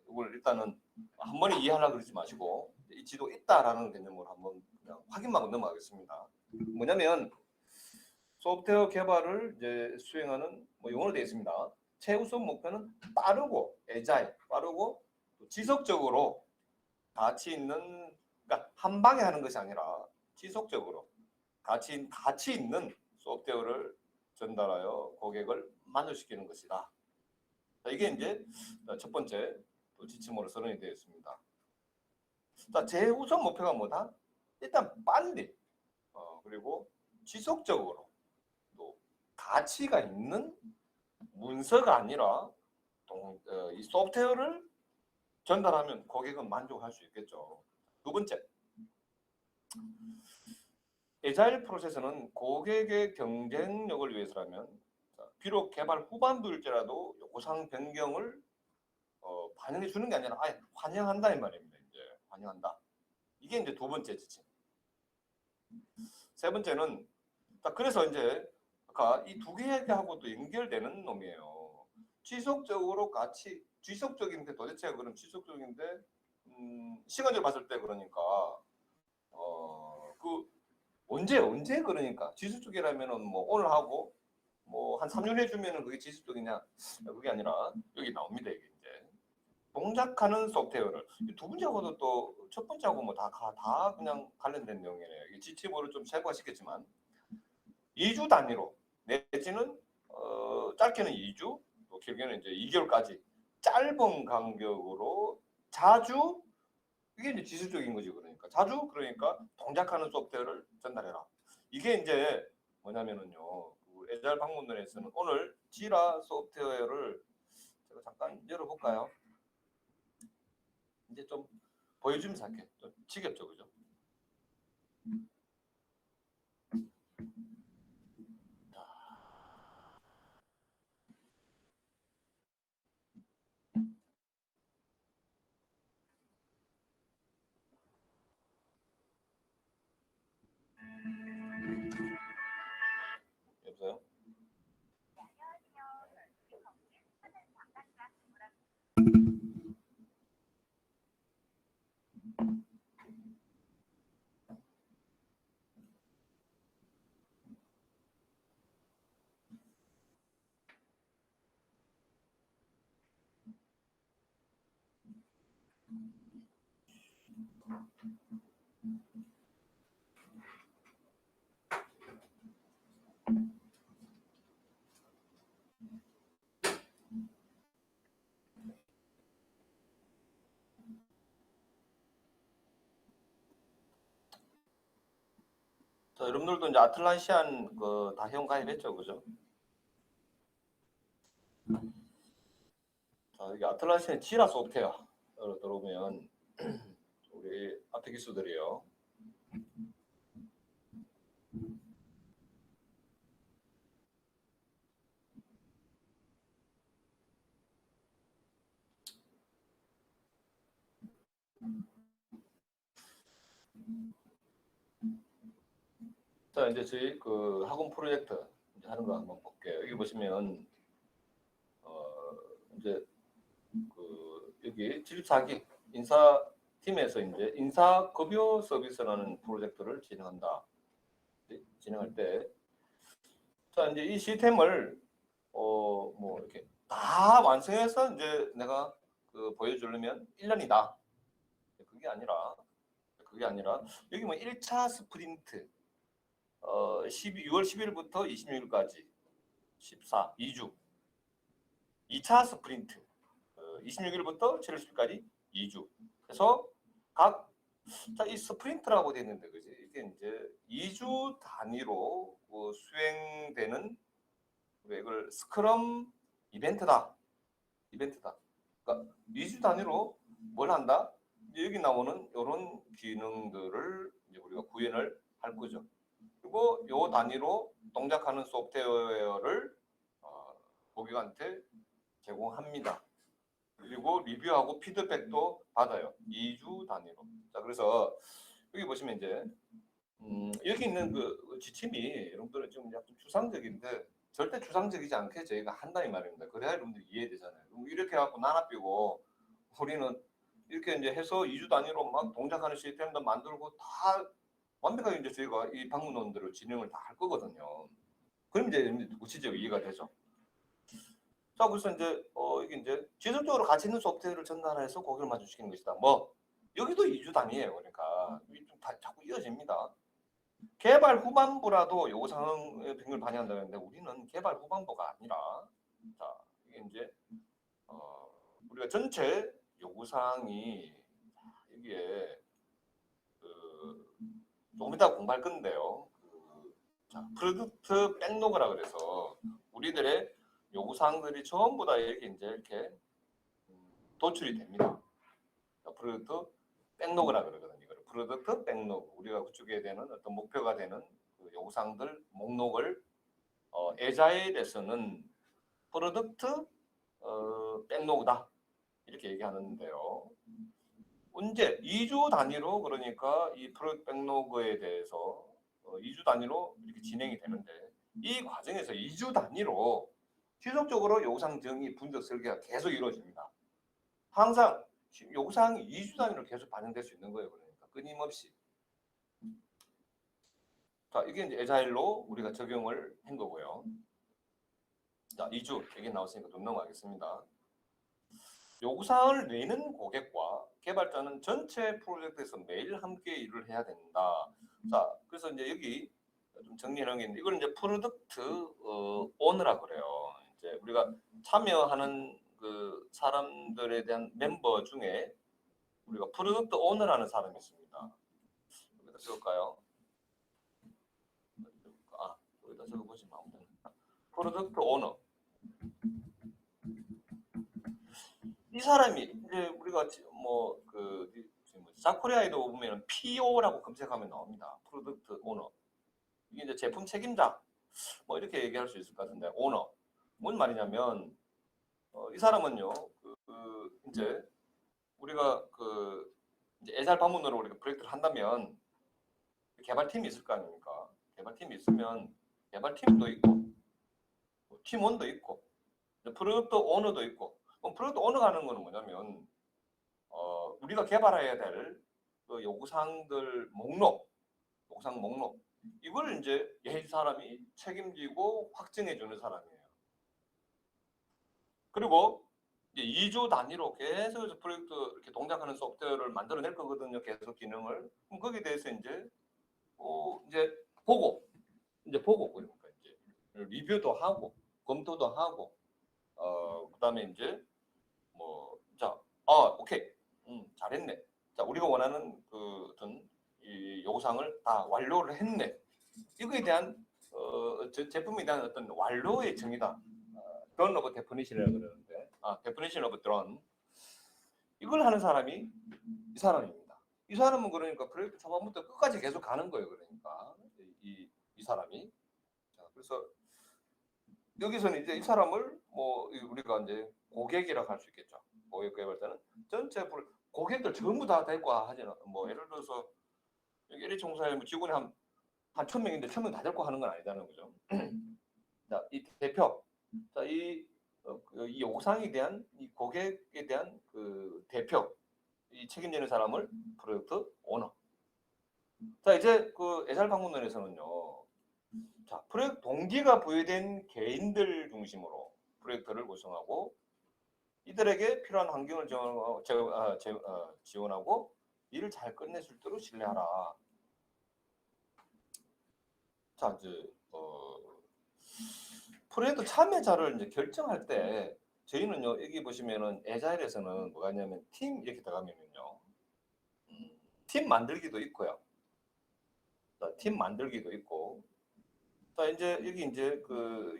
이걸 일단은 한 번에 이해하려고 그러지 마시고 이 지도 있다라는 개념으로 한번 그냥 확인만 넘어가겠습니다. 뭐냐면 소프트웨어 개발을 이제 수행하는 뭐 용어로 되어 있습니다. 최우선 목표는 빠르고 에자일, 빠르고 지속적으로 가치 있는 그러니까 한 방에 하는 것이 아니라 지속적으로 가치 있는 소프트웨어를 전달하여 고객을 만족시키는 것이다. 이게 이제 첫 번째 지침으로 선언이 되어 있습니다. 제우선 목표가 뭐다? 일단 빨리 그리고 지속적으로 또 가치가 있는 문서가 아니라 이 소프트웨어를 전달하면 고객은 만족할 수 있겠죠. 두 번째, 에자일 프로세스는 고객의 경쟁력을 위해서라면 비록 개발 후반부일지라도 요구사항 변경을 반영해 주는 게 아니라 아예 환영한다 이 말입니다. 이제 환영한다. 이게 이제 두 번째 지침. 세 번째는 그래서 이제 아까 이 두 개하고도 연결되는 놈이에요. 지속적인데 도대체 그럼 지속적인데 시간을 봤을 때 그러니까 그 언제 그러니까 지속적이라면은 뭐 오늘 하고 뭐 한 3년 해주면은 그게 지속적이냐 그게 아니라 여기 나옵니다 이게 이제 동작하는 소프트웨어를 두 번째하고도 또 첫 번째하고 뭐 다 그냥 관련된 내용이네요. 이게 지침으로 좀 세부화시켰지만 2주 단위로 내지는 짧게는 2주 또 길게는 이제 2개월까지 짧은 간격으로 자주 이게 이제 지수적인 거지 그러니까 자주 그러니까 동작하는 소프트웨어를 전달해라. 이게 이제 뭐냐면은요. 그 에자일 방문론에서는 오늘 지라 소프트웨어를 제가 잠깐 열어볼까요? 이제 좀 보여주면서 할게. 좀 지겹죠, 그죠? 여보세요? 자, 여러분들도 이제 아틀란시안 다 회원 가입했죠, 그죠? 자, 여기 아틀란시안 지라 소프트웨어 들어오면 우리 앞에 기수들이요. 자, 이제 저희 그 학원 프로젝트 이제 하는 거 한번 볼게요. 여기 보시면 이제 여기 진입사기 인사팀에서 이제 인사급여 서비스라는 프로젝트를 진행한다. 진행할 때, 자, 이제 이 시스템을 뭐 이렇게 다 완성해서 이제 내가 보여주려면 1년이다. 그게 아니라 여기 뭐 1차 스프린트 6월 10일부터 26일까지 2주. 2차 스프린트 26일부터 7월 10일까지 2주. 그래서 이 스프린트라고 되어 있는데, 그지? 이게 이제 2주 단위로 수행되는, 이걸 스크럼 이벤트다. 그러니까 2주 단위로 뭘 한다? 여기 나오는 이런 기능들을 이제 우리가 구현을 할 거죠. 그리고 요 단위로 동작하는 소프트웨어를 고객한테 제공합니다. 그리고 리뷰하고 피드백도 받아요. 2주 단위로. 자, 그래서 여기 보시면 이제 여기 있는 그 지침이 여러분들은 좀 약간 추상적인데 절대 추상적이지 않게 저희가 한다 이 말입니다. 그래야 여러분들이 이해되잖아요. 이렇게 해갖고 나눠비고 우리는 이렇게 이제 해서 2주 단위로 막 동작하는 시스템도 만들고 다 완벽하게 이제 저희가 이 방문원들을 진행을 다 할 거거든요. 그럼 이제 구체적으로 이해가 되죠. 자, 그래서 이제 이게 이제 지속적으로 가치 있는 소프트웨어를 전달해서 고객을 만족시키는 것이다. 뭐 여기도 2주 단위예요. 그러니까 다 자꾸 이어집니다. 개발 후반부라도 요구사항의 변경을 반영한다는데 우리는 개발 후반부가 아니라, 자, 이게 이제 우리가 전체 요구사항이 여기에 조금 이따 공부할 건데요. 자, 프로덕트 백로그라 그래서 우리들의 요구사항들이 전부 다 이렇게 도출이 됩니다. 프로덕트 백로그라 그러거든요. 이걸 프로덕트 백로그, 우리가 구축해야 되는 어떤 목표가 되는 그 요구사항들 목록을 에자일에서는 프로덕트 백로그다 이렇게 얘기하는데요. 언제 2주 단위로, 그러니까 이 프로젝트 백로그에 대해서 2주 단위로 이렇게 진행이 되는데, 이 과정에서 2주 단위로 지속적으로 요구사항 정의, 분석, 설계가 계속 이루어집니다. 항상 요구사항이 2주 단위로 계속 반영될 수 있는 거예요. 그러니까 끊임없이. 자, 이게 이제 에자일로 우리가 적용을 한 거고요. 자, 2주 얘기 나왔으니까 좀 넘어가겠습니다. 요구사항을 내는 고객과 개발자는 전체 프로젝트에서 매일 함께 일을 해야 된다. 자, 그래서 이제 여기 좀 정리하는 게 있는데, 이걸 이제 프로덕트 오너라 그래요. 이제 우리가 참여하는 그 사람들에 대한 멤버 중에 우리가 프로덕트 오너라는 사람이 있습니다. 여기다 적을까요? 여기다 적어보지 마. 프로덕트 오너. 이 사람이 이제 우리가 자코리아에도 보면 PO라고 검색하면 나옵니다. 프로덕트 오너. 이게 이제 제품 책임자 뭐 이렇게 얘기할 수 있을 것 같은데, 오너 뭔 말이냐면 이 사람은요 이제 우리가 이제 에잘 방문으로 우리가 프로젝트를 한다면 개발팀이 있을 거 아닙니까? 개발팀이 있으면 개발팀도 있고 팀원도 있고 프로덕트 오너도 있고. 그럼 프로덕트 오너가 하는 거는 뭐냐면 우리가 개발해야 될 그 요구사항들 요구사항 목록, 이걸 이제 이 사람이 책임지고 확정해 주는 사람이에요. 그리고 이제 2주 단위로 계속 프로젝트 이렇게 동작하는 소프트웨어를 만들어낼 거거든요. 계속 기능을. 그럼 거기에 대해서 이제 보고 그러니까 이제 리뷰도 하고 검토도 하고 그다음에 이제 오케이, 잘했네. 자, 우리가 원하는 어떤 이 요구사항을 다 완료를 했네. 이거에 대한 제품에 대한 어떤 완료의 정의다. drone of definition이라고 그러는데, definition of drone. 이걸 하는 사람이 이 사람입니다. 이 사람은 그러니까 프로젝트 초반부터 끝까지 계속 가는 거예요. 그러니까 이 사람이. 자, 그래서 여기서는 이제 이 사람을 뭐 우리가 이제 고객이라고 할 수 있겠죠. 고객 개발자는 전체 고객들 전부 다 데리고 하지는 뭐 예를 들어서 여기 LH 공사에 뭐 직원이 한 1,000명인데 1,000명 다 데리고 하는 건 아니다는 거죠. 자, 이 대표, 자, 이 옥상에 대한 이 고객에 대한 그 대표, 이 책임지는 사람을 프로젝트 오너. 자, 이제 그 애잘 방문론에서는요. 자, 프로젝트 동기가 부여된 개인들 중심으로 프로젝트를 구성하고 이들에게 필요한 환경을 지원하고 일을 잘 끝낼 수 있도록 신뢰하라. 자, 이제 프로젝트 참여자를 이제 결정할 때 저희는요 여기 보시면은 애자일에서는 뭐가 있냐면 팀 이렇게 들어가면요 팀 만들기도 있고요. 자, 팀 만들기도 있고. 자, 이제 여기 이제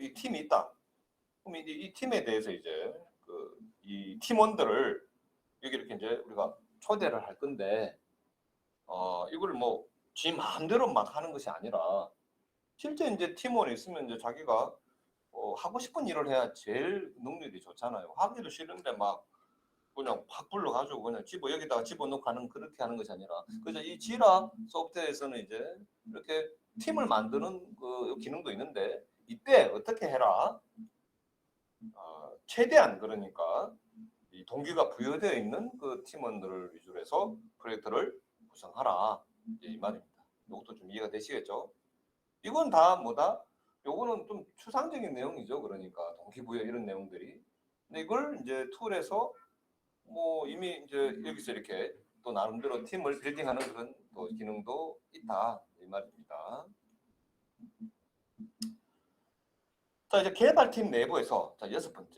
이 팀이 있다. 그럼 이제 이 팀에 대해서 이제 이 팀원들을 여기 이렇게 이제 우리가 초대를 할 건데 이걸 뭐 지 마음대로 막 하는 것이 아니라 실제 이제 팀원이 있으면 이제 자기가 하고 싶은 일을 해야 제일 능률이 좋잖아요. 하기도 싫은데 막 그냥 확 불러가지고 그냥 여기다가 집어넣고 하는 그렇게 하는 것이 아니라 그래서 이 지라 소프트웨어에서는 이제 이렇게 팀을 만드는 그 기능도 있는데 이때 어떻게 해라? 최대한 그러니까 이 동기가 부여되어 있는 그 팀원들을 위주로 해서 프로젝트를 구성하라 이 말입니다. 이것도 좀 이해가 되시겠죠? 이건 다 뭐다? 요거는 좀 추상적인 내용이죠. 그러니까 동기부여 이런 내용들이. 근데 이걸 이제 툴에서 뭐 이미 이제 여기서 이렇게 또 나름대로 팀을 빌딩하는 그런 또 기능도 있다 이 말입니다. 자, 이제 개발팀 내부에서 자, 6번째.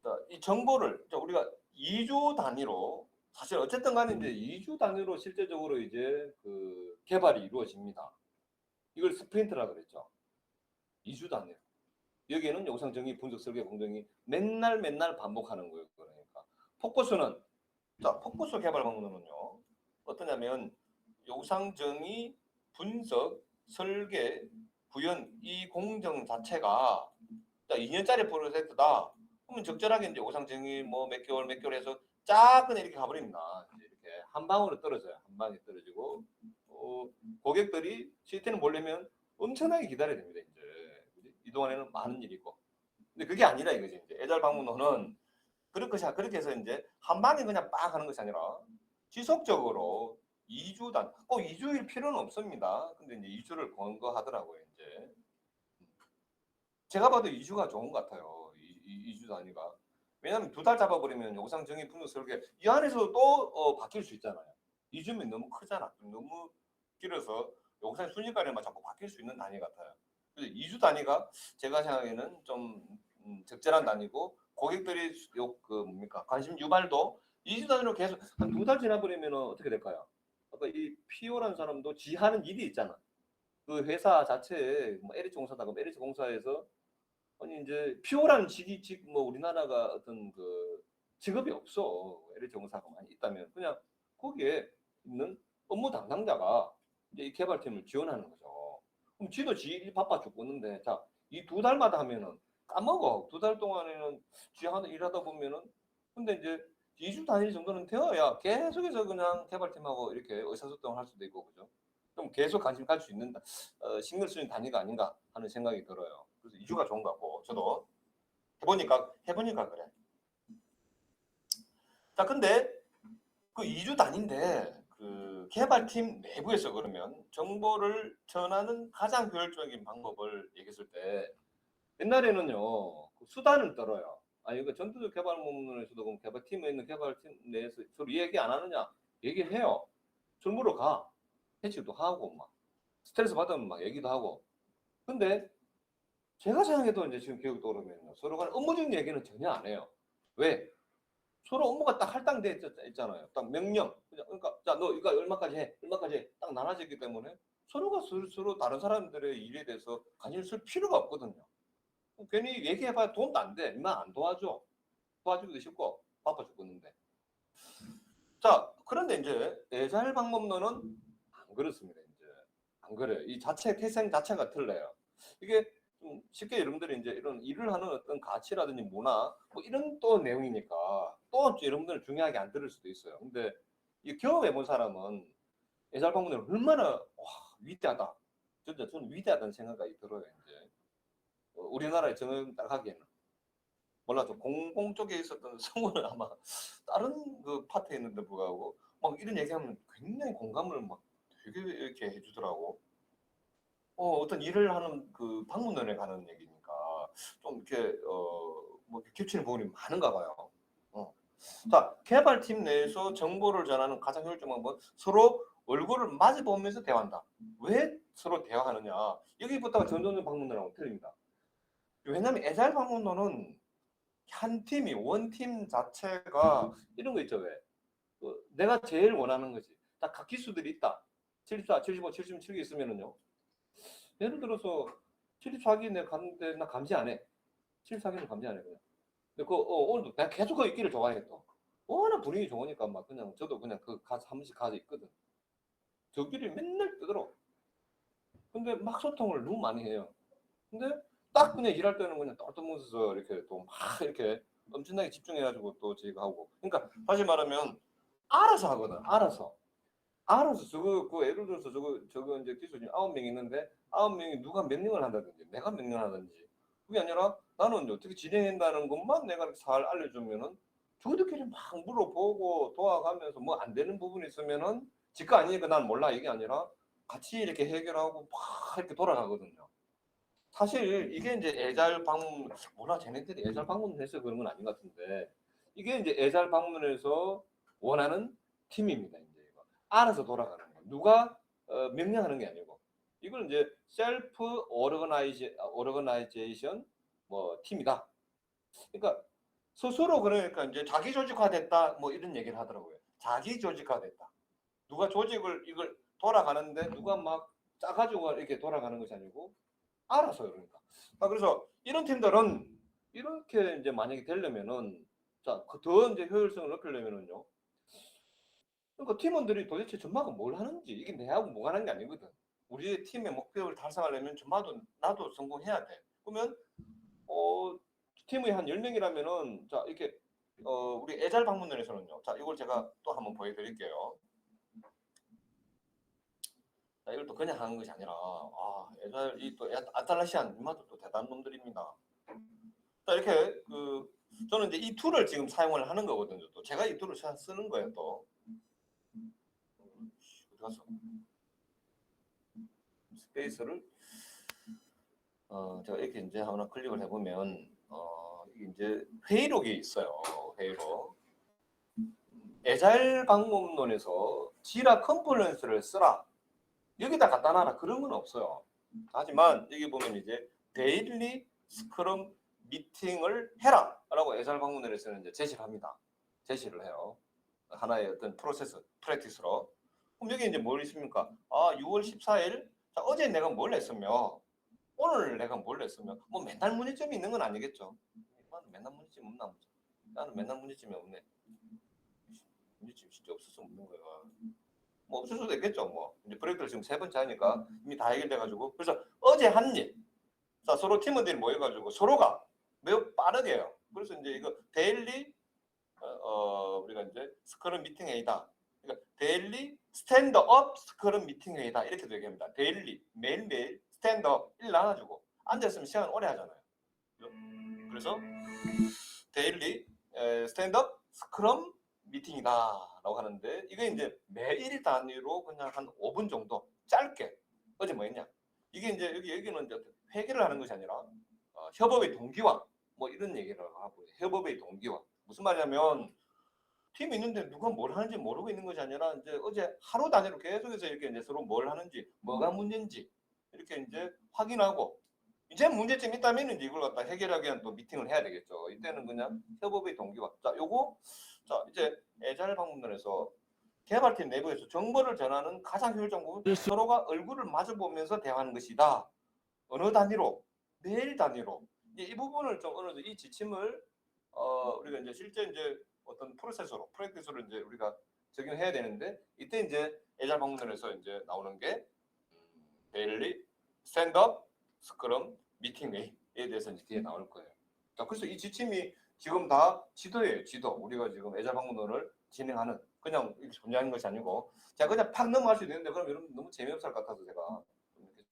자, 이 정보를 우리가 2주 단위로 사실 어쨌든 간에 이제 2주 단위로 실제적으로 이제 그 개발이 이루어집니다. 이걸 스프린트라 그랬죠. 2주 단위로. 여기에는 영상 정의, 분석, 설계, 공정이 맨날 반복하는 거예요. 그러니까 포커스는 자, 포커스 개발 방법은요. 어떠냐면 영상 정의, 분석, 설계, 구현 이 공정 자체가 2년짜리 프로젝트다. 그러면 적절하게 이제 영상 정의 뭐 몇 개월 해서 쫙 그냥 이렇게 가버립니다. 이렇게 한 방으로 떨어져요. 한 방에 떨어지고 고객들이 시스템을 보려면 엄청나게 기다려야 됩니다. 이제 이동안에는 많은 일이고. 근데 그게 아니라 이거지. 이제 애잘 방문호는 그렇게 해서 이제 한 방에 그냥 빡 하는 것이 아니라 지속적으로 2주단 꼭 2주일 필요는 없습니다. 근데 이제 2주를 권고하더라고요. 이제 제가 봐도 2주가 좋은 것 같아요. 2주 단위가. 왜냐하면 2달 잡아버리면 영상 정의 분석 설계 이 안에서도 또 바뀔 수 있잖아요. 2주면 너무 크잖아. 너무 길어서 영상 순위가에만 자꾸 바뀔 수 있는 단위 같아요. 그래서 2주 단위가 제가 생각에는 좀 적절한 단위고 고객들이 뭡니까 관심 유발도 2주 단위로 계속 한 2달 지나버리면 어떻게 될까요? 아까 이 PO라는 사람도 지 하는 일이 있잖아. 그 회사 자체에 뭐 LH 공사다 그럼 LH 공사에서 아니 이제 PO라는 직이 뭐 우리나라가 어떤 그 직업이 없어. LH 공사가 많이 있다면 그냥 거기에 있는 업무 담당자가 이제 이 개발팀을 지원하는 거죠. 그럼 지도 지 바빠 죽겠는데 자, 이 2달마다 하면은 까먹어. 2달 동안에는 지 하나 일하다 보면은 근데 이제 2주 단위 정도는 되어야 계속해서 그냥 개발팀하고 이렇게 의사소통을 할 수도 있고 그죠? 좀 계속 관심 갈 수 있는 신경 쓰는 단위가 아닌가 하는 생각이 들어요. 그래서 2주가 좋은 것 같고 저도 해보니까 그래. 자, 근데 그 2주 단위인데 그 개발팀 내부에서 그러면 정보를 전하는 가장 효율적인 방법을 얘기했을 때 옛날에는요 그 수단을 떨어요. 아니 이거 전투적 개발 문문에서도 그럼 개발팀에 있는 개발팀 내에서 서로 얘기 안 하느냐 얘기해요. 졸무로 가 해치도 하고 막 스트레스 받으면 막 얘기도 하고. 근데 제가 생각해도 이제 지금 교육 떠오르면 서로 간에 업무적인 얘기는 전혀 안 해요. 왜? 서로 업무가 딱 할당돼 있잖아요. 딱 명령. 그러니까 자, 너 이거 얼마까지 해? 딱 나눠지기 때문에 서로가 서로 다른 사람들의 일에 대해서 관심을 쓸 필요가 없거든요. 괜히 얘기해봐야 도움도 안 돼. 인마 안 도와줘. 도와주기도 싫고 바빠 죽겠는데. 자, 그런데 이제 애잘 방법론은 안 그렇습니다. 이제 안 그래요. 이 자체 태생 자체가 틀려요. 이게 좀 쉽게 여러분들이 이제 이런 일을 하는 어떤 가치라든지 문화 뭐 이런 또 내용이니까 또 여러분들 중요하게 안 들을 수도 있어요. 근데 이 경험해본 사람은 애잘 방법론이 얼마나 와, 위대하다. 진짜 저는 위대하다는 생각이 들어요. 이제 우리나라에 정을 딱 하기에는. 몰라도 공공 쪽에 있었던 성우는 아마 다른 그 파트에 있는데 불구하고 막 이런 얘기하면 굉장히 공감을 막 되게 이렇게 해주더라고. 어떤 일을 하는 그 방문론에 가는 얘기니까 좀 이렇게 뭐 겹치는 부분이 많은가 봐요. 자, 개발팀 내에서 정보를 전하는 가장 효율적인 방법은 서로 얼굴을 마주 보면서 대화한다. 왜 서로 대화하느냐? 여기부터가 전도는 방문론하고 틀립니다. 왜냐하면 애잘 방문론은 한 팀이 원팀 자체가 이런 거 있죠. 왜 내가 제일 원하는 거지. 딱 각 기수들이 있다. 74, 75, 70, 70 있으면은요. 예를 들어서 74기 내가 갔는데 나 감시 안 해. 74기는 감시 안 해. 그냥. 근데 오늘도 내가 계속 그 있기를 좋아해 또. 워낙 분위기 좋으니까 막 그냥 저도 그냥 그 가서 한 번씩 가서 있거든. 저끼리 맨날 뜨더라. 근데 막 소통을 너무 많이 해요. 근데 딱 그냥 일할 때는 그냥 떨떠먹어서 이렇게 또 막 이렇게 엄청나게 집중해가지고 또 저희가 하고. 그러니까 다시 말하면 알아서 하거든. 알아서 저거 그 예를 들어서 저거 이제 기술이 9명 있는데 9명이 누가 몇 명을 한다든지 내가 몇 명을 하든지 그게 아니라 나는 어떻게 진행한다는 것만 내가 잘 알려주면은 저들끼리 막 물어보고 도와가면서 뭐 안 되는 부분이 있으면은 지가 아니니까 난 몰라 이게 아니라 같이 이렇게 해결하고 막 이렇게 돌아가거든요. 사실 이게 이제 애잘 방문 몰라 쟤네들이 애잘 방문해서 그런 건 아닌 것 같은데 이게 이제 애잘 방문해서 원하는 팀입니다. 이제 이거 알아서 돌아가는 거 누가 명령하는 게 아니고 이걸 이제 셀프 오르거나이제이션 뭐 팀이다. 그러니까 스스로 그러니까 이제 자기 조직화됐다 뭐 이런 얘기를 하더라고요. 자기 조직화됐다. 누가 조직을 이걸 돌아가는데 누가 막 짜가지고 이렇게 돌아가는 것이 아니고 알아서 그러니까. 그래서 이런 팀들은 이렇게 이제 만약에 되려면은 자, 더 이제 효율성을 높이려면은요. 그러니까 팀원들이 도대체 전마가 뭘 하는지 이게 내하고 무관한 게 아니거든. 우리의 팀의 목표를 달성하려면 전마도 나도 성공해야 돼. 그러면 팀의 한 10명이라면은 자, 이렇게 우리 애잘 방문론에서는요. 자, 이걸 제가 또 한번 보여 드릴게요. 자, 이걸 또 그냥 하는 것이 아니라 애잘 이또 아탈라시안 이마도 또 대단한 놈들입니다. 자, 이렇게 저는 이제 이 툴을 지금 사용을 하는 거거든요. 또 제가 이 툴을 쓰는 거예요. 또 어디 갔어? 스페이스를 제가 이렇게 이제 하나 클릭을 해보면 이게 이제 회의록이 있어요. 회의록. 애잘 방법론에서 지라 컴플런스를 쓰라. 여기다 갖다 놔라. 그런 건 없어요. 하지만 여기 보면 이제 데일리 스크럼 미팅을 해라 라고 애잘 방문론에서는 이제 제시를 합니다. 제시를 해요. 하나의 어떤 프로세스, 프랙티스로. 그럼 여기 이제 뭘 있습니까? 6월 14일. 자, 어제 내가 뭘 했으며, 오늘 내가 뭘 했으며, 뭐 맨날 문의점이 있는 건 아니겠죠. 맨날 문의점 없나? 나는 맨날 문의점이 없네. 문의점 진짜 없어서 없는 거야. 뭐 없을 수도 있겠죠. 뭐 이제 프로젝트를 지금 3번째 하니까 이미 다 해결돼가지고 그래서 어제 한 일. 자, 서로 팀원들이 모여가지고 서로가 매우 빠르게 해요. 그래서 이제 이거 데일리 우리가 이제 스크럼 미팅 회의다. 그러니까 데일리 스탠드업 스크럼 미팅 회의다. 이렇게 얘기합니다. 데일리 매일매일 스탠드업 일 나눠주고 앉아있으면 시간 오래 하잖아요. 그래서 데일리 스탠드업 스크럼 미팅이다라고 하는데 이게 이제 매일 단위로 그냥 한 5분 정도 짧게 어제 뭐 했냐 이게 이제 여기는 이제 회계를 하는 것이 아니라 협업의 동기화 뭐 이런 얘기를 하고 협업의 동기화 무슨 말이냐면 팀이 있는데 누가 뭘 하는지 모르고 있는 것이 아니라 이제 어제 하루 단위로 계속해서 이렇게 이제 서로 뭘 하는지 뭐가 문제인지 이렇게 이제 확인하고 이제 문제점이 있다면 이제 이걸 갖다 해결하기 위한 또 미팅을 해야 되겠죠. 이때는 그냥 협업의 동기화. 자, 요거 자 이제 애잘 방문론에서 개발팀 내부에서 정보를 전하는 가장 효율적인 부분 서로가 얼굴을 마주보면서 대화하는 것이다. 어느 단위로? 메일 단위로. 이제 이 부분을 좀 어느 정도 이 지침을 우리가 이제 실제 이제 어떤 프로세서로 프랙티스로 이제 우리가 적용해야 되는데 이때 이제 애잘 방문에서 이제 나오는 게 데일리, 스탠드업, 스크럼, 미팅 웨이에 대해서 이제 뒤에 나올 거예요. 자, 그래서 이 지침이 지금 다 지도예요. 지도. 우리가 지금 애잘 방문을 진행하는 그냥 이렇게 존재하는 것이 아니고 자 그냥 팍 넘어갈 수 있는데 그럼 여러분 너무 재미없을 것 같아서 제가 이렇게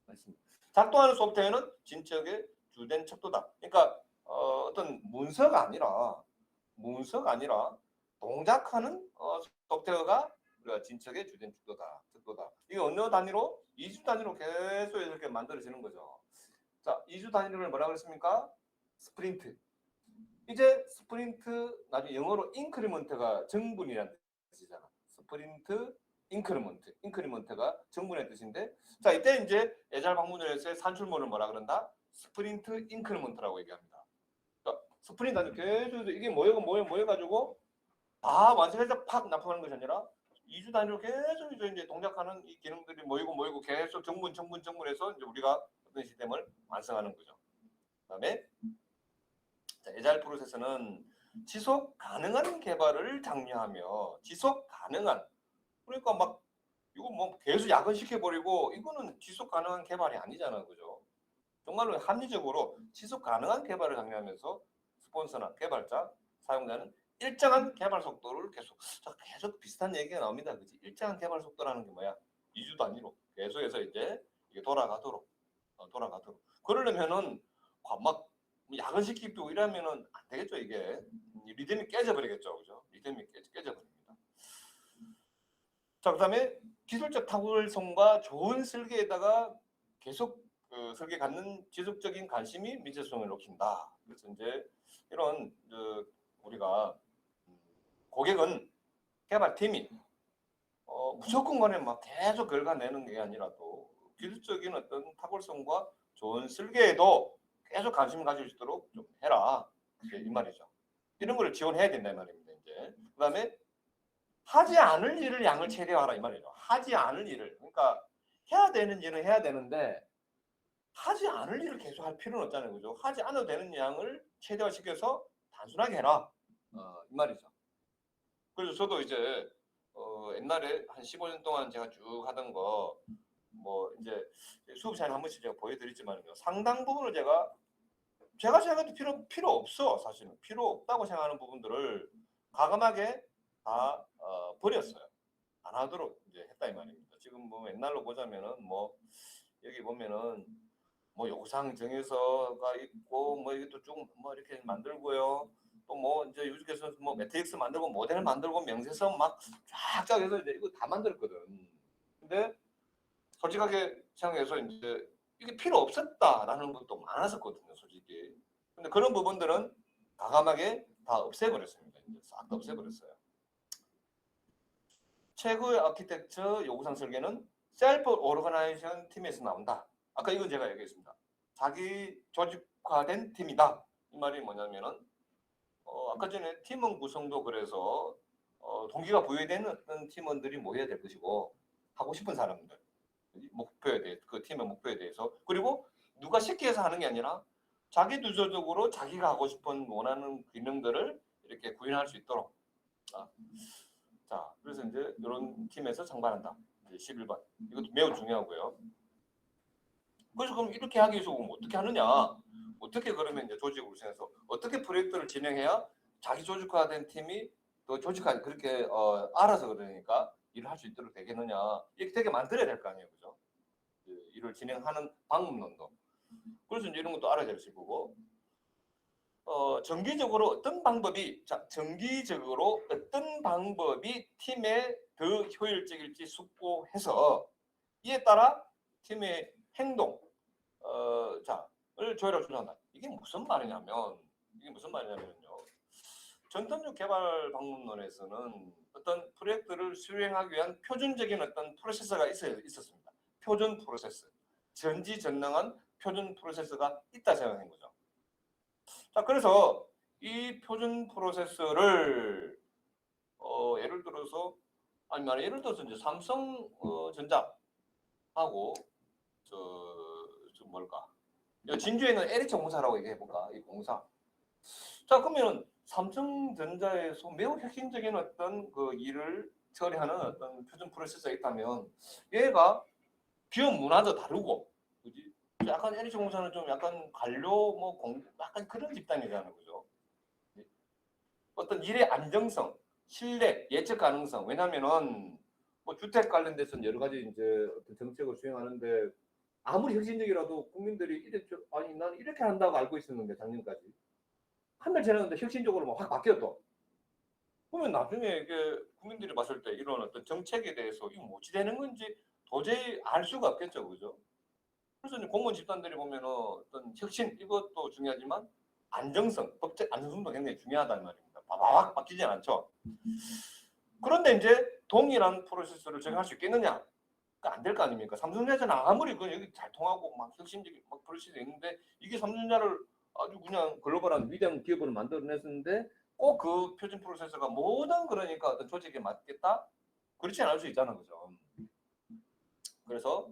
말씀드립니다. 작동하는 소프트웨어는 진척의 주된 척도다. 그러니까 어떤 문서가 아니라 동작하는 소프트웨어가 우리가 진척의 주된 척도다. 이게 어느 단위로? 2주 단위로 계속 이렇게 만들어지는 거죠. 자, 2주 단위를 뭐라고 했습니까? 스프린트. 이제 스프린트 나중에 영어로 인크리먼트가 정분이라는 뜻이잖아. 스프린트 인크리먼트가 정분의 뜻인데 자 이때 이제 애잘 방문에서의 산출물을 뭐라 그런다? 스프린트 인크리먼트라고 얘기합니다. 그러니까 스프린트 아주 계속 이게 모여가지고 다 완성해서 팍 납품하는 것이 아니라 2주 단위로 계속 이제 동작하는 이 기능들이 모이고 계속 정분해서 이제 우리가 어떤 시스템을 완성하는 거죠. 그다음에 애잘 프로세스는 지속 가능한 개발을 장려하며 지속 가능한 그러니까 막 이거 뭐 계속 야근시켜버리고 이거는 지속 가능한 개발이 아니잖아요. 그죠? 정말로 합리적으로 지속 가능한 개발을 장려하면서 스폰서나 개발자, 사용자는 일정한 개발 속도를 계속 비슷한 얘기가 나옵니다. 그치? 일정한 개발 속도라는 게 뭐야? 2주 단위로 계속해서 이제 이게 돌아가도록. 그러려면은 막 야근시키고 이러면은 안 되겠죠. 이게 리듬이 깨져버리겠죠. 그죠? 리듬이 깨져버립니다. 자, 그다음에 기술적 탁월성과 좋은 설계에다가 계속 설계 갖는 지속적인 관심이 민첩성을 높인다. 그래서 이제 이런 우리가 고객은 개발팀이 무조건 간에 막 계속 긁어내는 게 아니라 또 기술적인 어떤 탁월성과 좋은 설계에도 계속 관심을 가질 수 있도록 좀 해라. 이 말이죠. 이런 걸 지원해야 된다 이 말입니다. 이제 그다음에 하지 않을 일을 양을 최대화하라 이 말이죠. 하지 않을 일을 그러니까 해야 되는 일은 해야 되는데 하지 않을 일을 계속 할 필요는 없잖아요. 그죠? 하지 않아도 되는 양을 최대화시켜서 단순하게 해라. 이 말이죠. 그래서 저도 이제 옛날에 한 15년 동안 제가 쭉 하던 거 뭐 이제 수업 시간에 한 번씩 제가 보여드리지만요. 상당 부분을 제가 생각해도 필요 없어. 사실은 필요 없다고 생각하는 부분들을 과감하게 다 버렸어요. 안 하도록 이제 했다 이 말입니다. 지금 뭐 옛날로 보자면은 뭐 여기 보면은 뭐 요구사항 정해서가 있고 뭐 이것도 쭉 뭐 이렇게 만들고요. 또 뭐 이제 요즘에서 뭐 매트릭스 만들고 모델 만들고 명세서 막 쫙쫙 해서 이제 이거 다 만들었거든. 근데 솔직하게 생각해서 이제 이게 필요 없었다라는 것도 많았었거든요, 솔직히. 근데 그런 부분들은 과감하게 다 없애버렸습니다. 이제 싹 다 없애버렸어요. 최고의 아키텍처 요구사항 설계는 셀프 오르가나이제이션 팀에서 나온다. 아까 이건 제가 얘기했습니다. 자기 조직화된 팀이다. 이 말이 뭐냐면은 아까 전에 팀원 구성도 그래서 동기가 부여되는 어떤 팀원들이 모여야 될 것이고 하고 싶은 사람들 목표에 대해 그 팀의 목표에 대해서 그리고 누가 시켜서 하는 게 아니라 자기 주도적으로 자기가 하고 싶은 원하는 기능들을 이렇게 구현할 수 있도록 자 그래서 이제 이런 팀에서 상반한다. 이제 11번 이것도 매우 중요하고요. 그래서 그럼 이렇게 하기 위해서 어떻게 하느냐? 어떻게 그러면 이제 조직을 구성해서 어떻게 프로젝트를 진행해야 자기 조직화된 팀이 또 조직화 그렇게 알아서 그러니까 일을 할 수 있도록 되겠느냐? 이렇게 되게 만들어야 될 거 아니에요, 그죠? 일을 진행하는 방법론도. 그래서 이제 이런 것도 알아야 될 수 있고, 정기적으로 어떤 방법이 팀에 더 효율적일지 숙고해서 이에 따라 팀의 행동, 를 조율할 수 있다. 이게 무슨 말이냐면요. 전통적 개발 방법론에서는 어떤 프로젝트를 수행하기 위한 표준적인 어떤 프로세스가 있었습니다. 표준 프로세스. 전지전능한 표준 프로세스가 있다 생각하는 거죠. 자, 그래서 이 표준 프로세스를 예를 들어서 아니면 예를 들어서 이제 삼성 전자하고 저 뭘까? 진주에 있는 LH 공사라고 얘기해 볼까? 이 공사. 자, 그러면 삼성전자에서 매우 혁신적인 어떤 그 일을 처리하는 어떤 표준 프로세서가 있다면 얘가 기업 문화도 다르고, 그지? 약간 LH 공사는 좀 약간 관료 약간 그런 집단이잖아요, 그죠? 어떤 일의 안정성, 신뢰, 예측 가능성. 왜냐면은 뭐 주택 관련돼서는 여러 가지 이제 어떤 정책을 수행하는데 아무리 혁신적이라도 국민들이 아니 나는 이렇게 한다고 알고 있었는데 작년까지 한 달 지났는데 혁신적으로 막 확 바뀌었어. 그러면 나중에 이게 국민들이 봤을 때 이런 어떤 정책에 대해서 이거 뭐지 되는 건지 도저히 알 수가 없겠죠, 그죠? 그래서 이제 공무원 집단들이 보면은 어떤 혁신 이것도 중요하지만 안정성, 법적 안정성도 굉장히 중요하다는 말입니다. 바바박 바뀌지 않죠. 그런데 이제 동일한 프로세스를 적용할 수 있겠느냐? 안 될 거 아닙니까? 삼성전자는 아무리 그 여기 잘 통하고 막 혁신적인 막 프로세스 있는데 이게 삼성전자를 아주 그냥 글로벌한 위대한 기업으로 만들어냈었는데 꼭 그 표준 프로세서가 모든 그러니까 어떤 조직에 맞겠다? 그렇지 않을 수 있잖아, 그죠? 그래서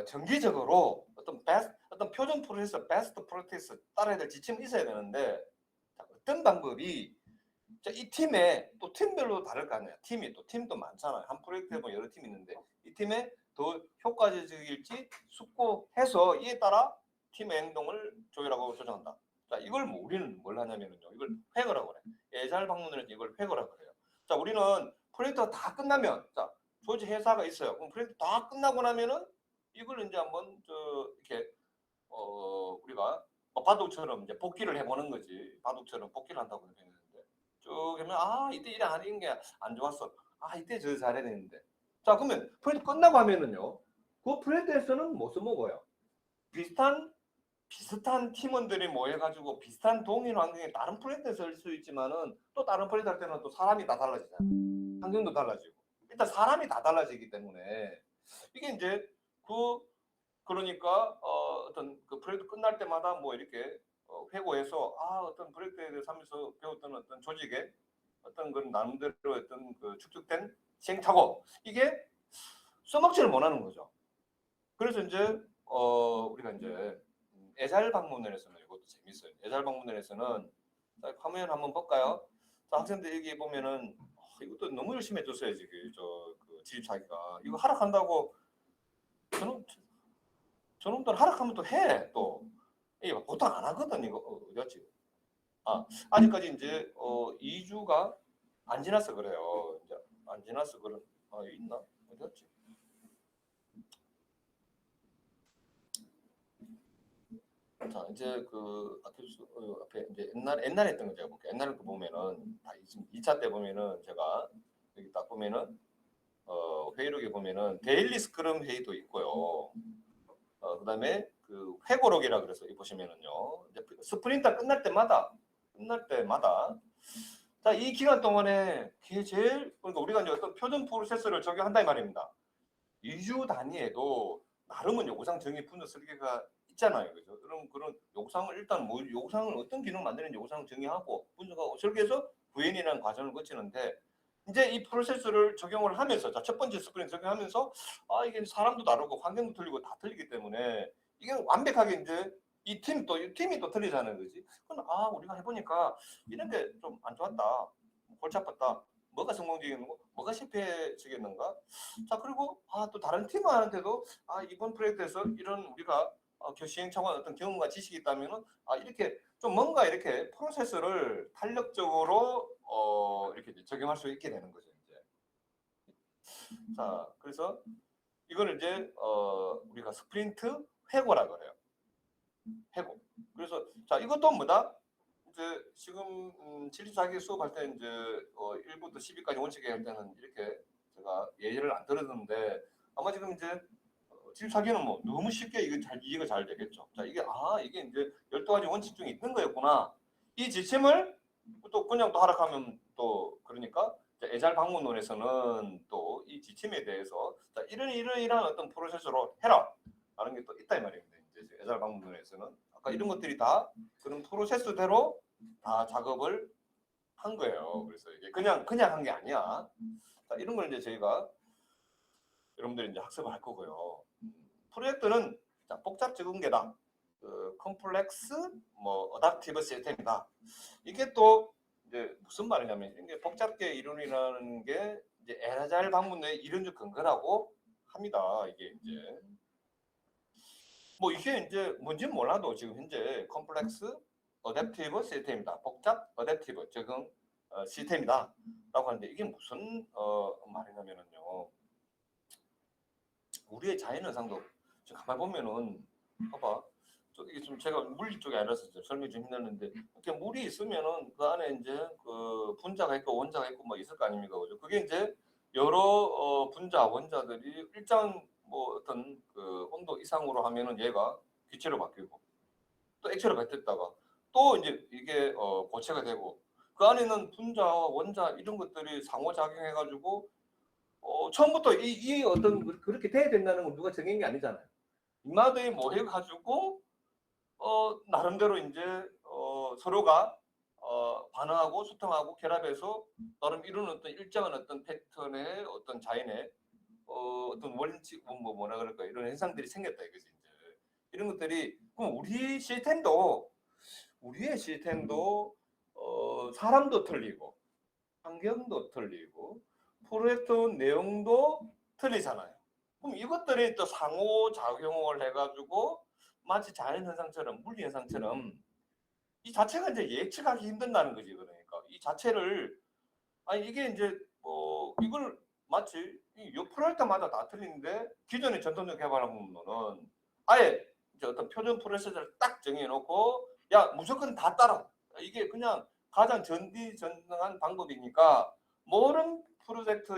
정기적으로 어떤 표준 프로세서, 베스트 프로세서 따라야 될 지침이 있어야 되는데 어떤 방법이 이 팀에 또 팀별로 다를 거 아니야. 팀도 많잖아요. 한 프로젝트에 보면 여러 팀이 있는데 이 팀에 더 효과적일지 숙고해서 이에 따라 팀의 행동을 조율하고 조정한다. 자, 이걸 우리는 뭘 하냐면요. 이걸 획어라고 그래. 애잘 방문을 이걸 획어라고 그래요. 자, 우리는 프로젝트가 다 끝나면 조직 회사가 있어요. 그럼 프로젝트 다 끝나고 나면은 이걸 이제 한번 이렇게 우리가 바둑처럼 이제 복귀를 해보는 거지. 바둑처럼 복귀를 한다고 생각해요. 쭉 하면 이때 일 안 한 게 안 좋았어. 이때 저 잘해야 되는데. 자, 그러면 프로젝트 끝나고 하면은요. 그 프로젝트에서는 뭐 써먹어요? 비슷한 팀원들이 모여가지고 비슷한 동일 환경에 다른 프로젝트에 쓸 수 있지만은 또 다른 프로젝트 할 때는 또 사람이 다 달라지잖아. 환경도 달라지고. 일단 사람이 다 달라지기 때문에 이게 이제 그러니까 어떤 그 프로젝트 끝날 때마다 뭐 이렇게 회고해서 어떤 프로젝트에 대해서 하면서 배웠던 어떤 조직의 어떤 그런 나름대로 어떤 그 축적된 시행착오 이게 써먹지를 못하는 거죠. 그래서 이제 우리가 이제 애잘 방문회에서는 이것도 재밌어요. 애잘 방문회에서는 화면 한번 볼까요? 자, 학생들 여기 보면은 이것도 너무 열심히 해줬어요 지금 그 지립 자기가 이거 하락한다고 저놈들 하락하면 또 해 또. 이게 보통 안 하거든 이거 어디였지? 아직까지 이제 2주가 안 지나서 그래요. 이제 안 지나서 그런 있나 어디였지? 자 이제 그 앞에 이제 옛날에 했던 거 제가 볼게요. 옛날에 그 보면은 지금 2차 때 보면은 제가 여기 딱 보면은 회의록에 보면은 데일리 스크럼 회의도 있고요. 그다음에 그 회고록이라 그래서 이 보시면은요. 이제 스프린트 끝날 때마다 자, 이 기간 동안에 그러니까 우리가 이제 어떤 표준 프로세스를 적용한다 이 말입니다. 2주 단위에도 나름은 요구사항 정의 분석 설계가 있잖아요. 그죠? 그런 요구사항을 일단 요구사항을 어떤 기능 만드는 요구사항 정의하고 분석하고 설계해서 구현이라는 과정을 거치는데 이제 이 프로세스를 적용을 하면서 첫 번째 스프린트 적용하면서 이게 사람도 다르고 환경도 틀리고 다 틀리기 때문에 이게 완벽하게 이제 이 팀이 또 틀리잖아요, 그지? 그럼 우리가 해보니까 이런 게 좀 안 좋았다, 골치 아팠다, 뭐가 성공적이었는가, 뭐가 실패적이었는가. 자, 그리고 또 다른 팀한테도 이번 프로젝트에서 이런 우리가 시행착오한 어떤 경험과 지식이 있다면은 이렇게 좀 뭔가 이렇게 프로세스를 탄력적으로 이렇게 적용할 수 있게 되는 거죠, 이제. 자, 그래서 이거를 이제 우리가 스프린트 회고라고 그래요. 회고. 그래서 자, 이것도 뭐다? 이제 지금 74기 수업할 때 이제 1부터 10위까지 원칙에 할 때는 이렇게 제가 예를 안 들었는데 아마 지금 이제 74기는 뭐 너무 쉽게 이해가 잘 되겠죠. 자, 이게 이제 12가지 원칙 중에 있는 거였구나. 이 지침을 또 그냥 또 하락하면 또 그러니까 애잘 방문론에서는 또 이 지침에 대해서 자, 이런 어떤 프로세스로 해라 라는 게 또 있다 이 말입니다. 이제 애잘 방문론에서는 아까 이런 것들이 다 그런 프로세스대로 다 작업을 한 거예요. 그래서 이게 그냥 한 게 아니야. 자, 이런 걸 이제 저희가 여러분들이 이제 학습을 할 거고요. 프로젝트는 자, 복잡 적응계다. 컴플렉스 어답티브 시스템이다. 이게 또 이제 무슨 말이냐면 이게 복잡계 이론이라는 게 이제 에라잘 방문의 이론적 근거라고 합니다. 이게 이제 이게 이제 뭔지는 몰라도 지금 현재 컴플렉스 어댑티브 시스템이다. 복잡 어댑티브 적응 시스템이다. 라고 하는데 이게 무슨 말이냐면요. 우리의 자연현상도 지금 가만 보면은 봐봐. 이게 좀 제가 물리 쪽이 아니라서 설명이 좀 힘들는데 이렇게 물이 있으면은 그 안에 이제 그 분자가 있고 원자가 있고 뭐 있을 거 아닙니까, 그죠? 그게 이제 여러 분자 원자들이 일정 어떤 그 온도 이상으로 하면은 얘가 기체로 바뀌고 또 액체로 바뀌었다가 또 이제 이게 고체가 되고 그 안에는 분자 원자 이런 것들이 상호작용해가지고 처음부터 이 어떤 그렇게 돼야 된다는 건 누가 정한 게 아니잖아요. 인마들이 뭐 해가지고 나름대로 이제 서로가 반응하고 소통하고 결합해서 나름 이루는 어떤 일정한 어떤 패턴의 어떤 자연의 어떤 원칙 뭐라 그럴까 이런 현상들이 생겼다 이거지 이제 이런 것들이 그럼 우리의 시스템도 사람도 틀리고 환경도 틀리고 프로젝트 내용도 틀리잖아요. 그럼 이것들이 또 상호작용을 해가지고 마치 자연현상처럼 물리현상처럼 이 자체가 이제 예측하기 힘든다는 거지. 그러니까 이 자체를 아니 이게 이제 이걸 마치 이 프로젝트마다 다 틀리는데 기존의 전통적 개발하면은 아예 이제 어떤 표준 프로세스를 딱 정해놓고 야 무조건 다 따라 이게 그냥 가장 전지전능한 방법이니까 모든 프로젝트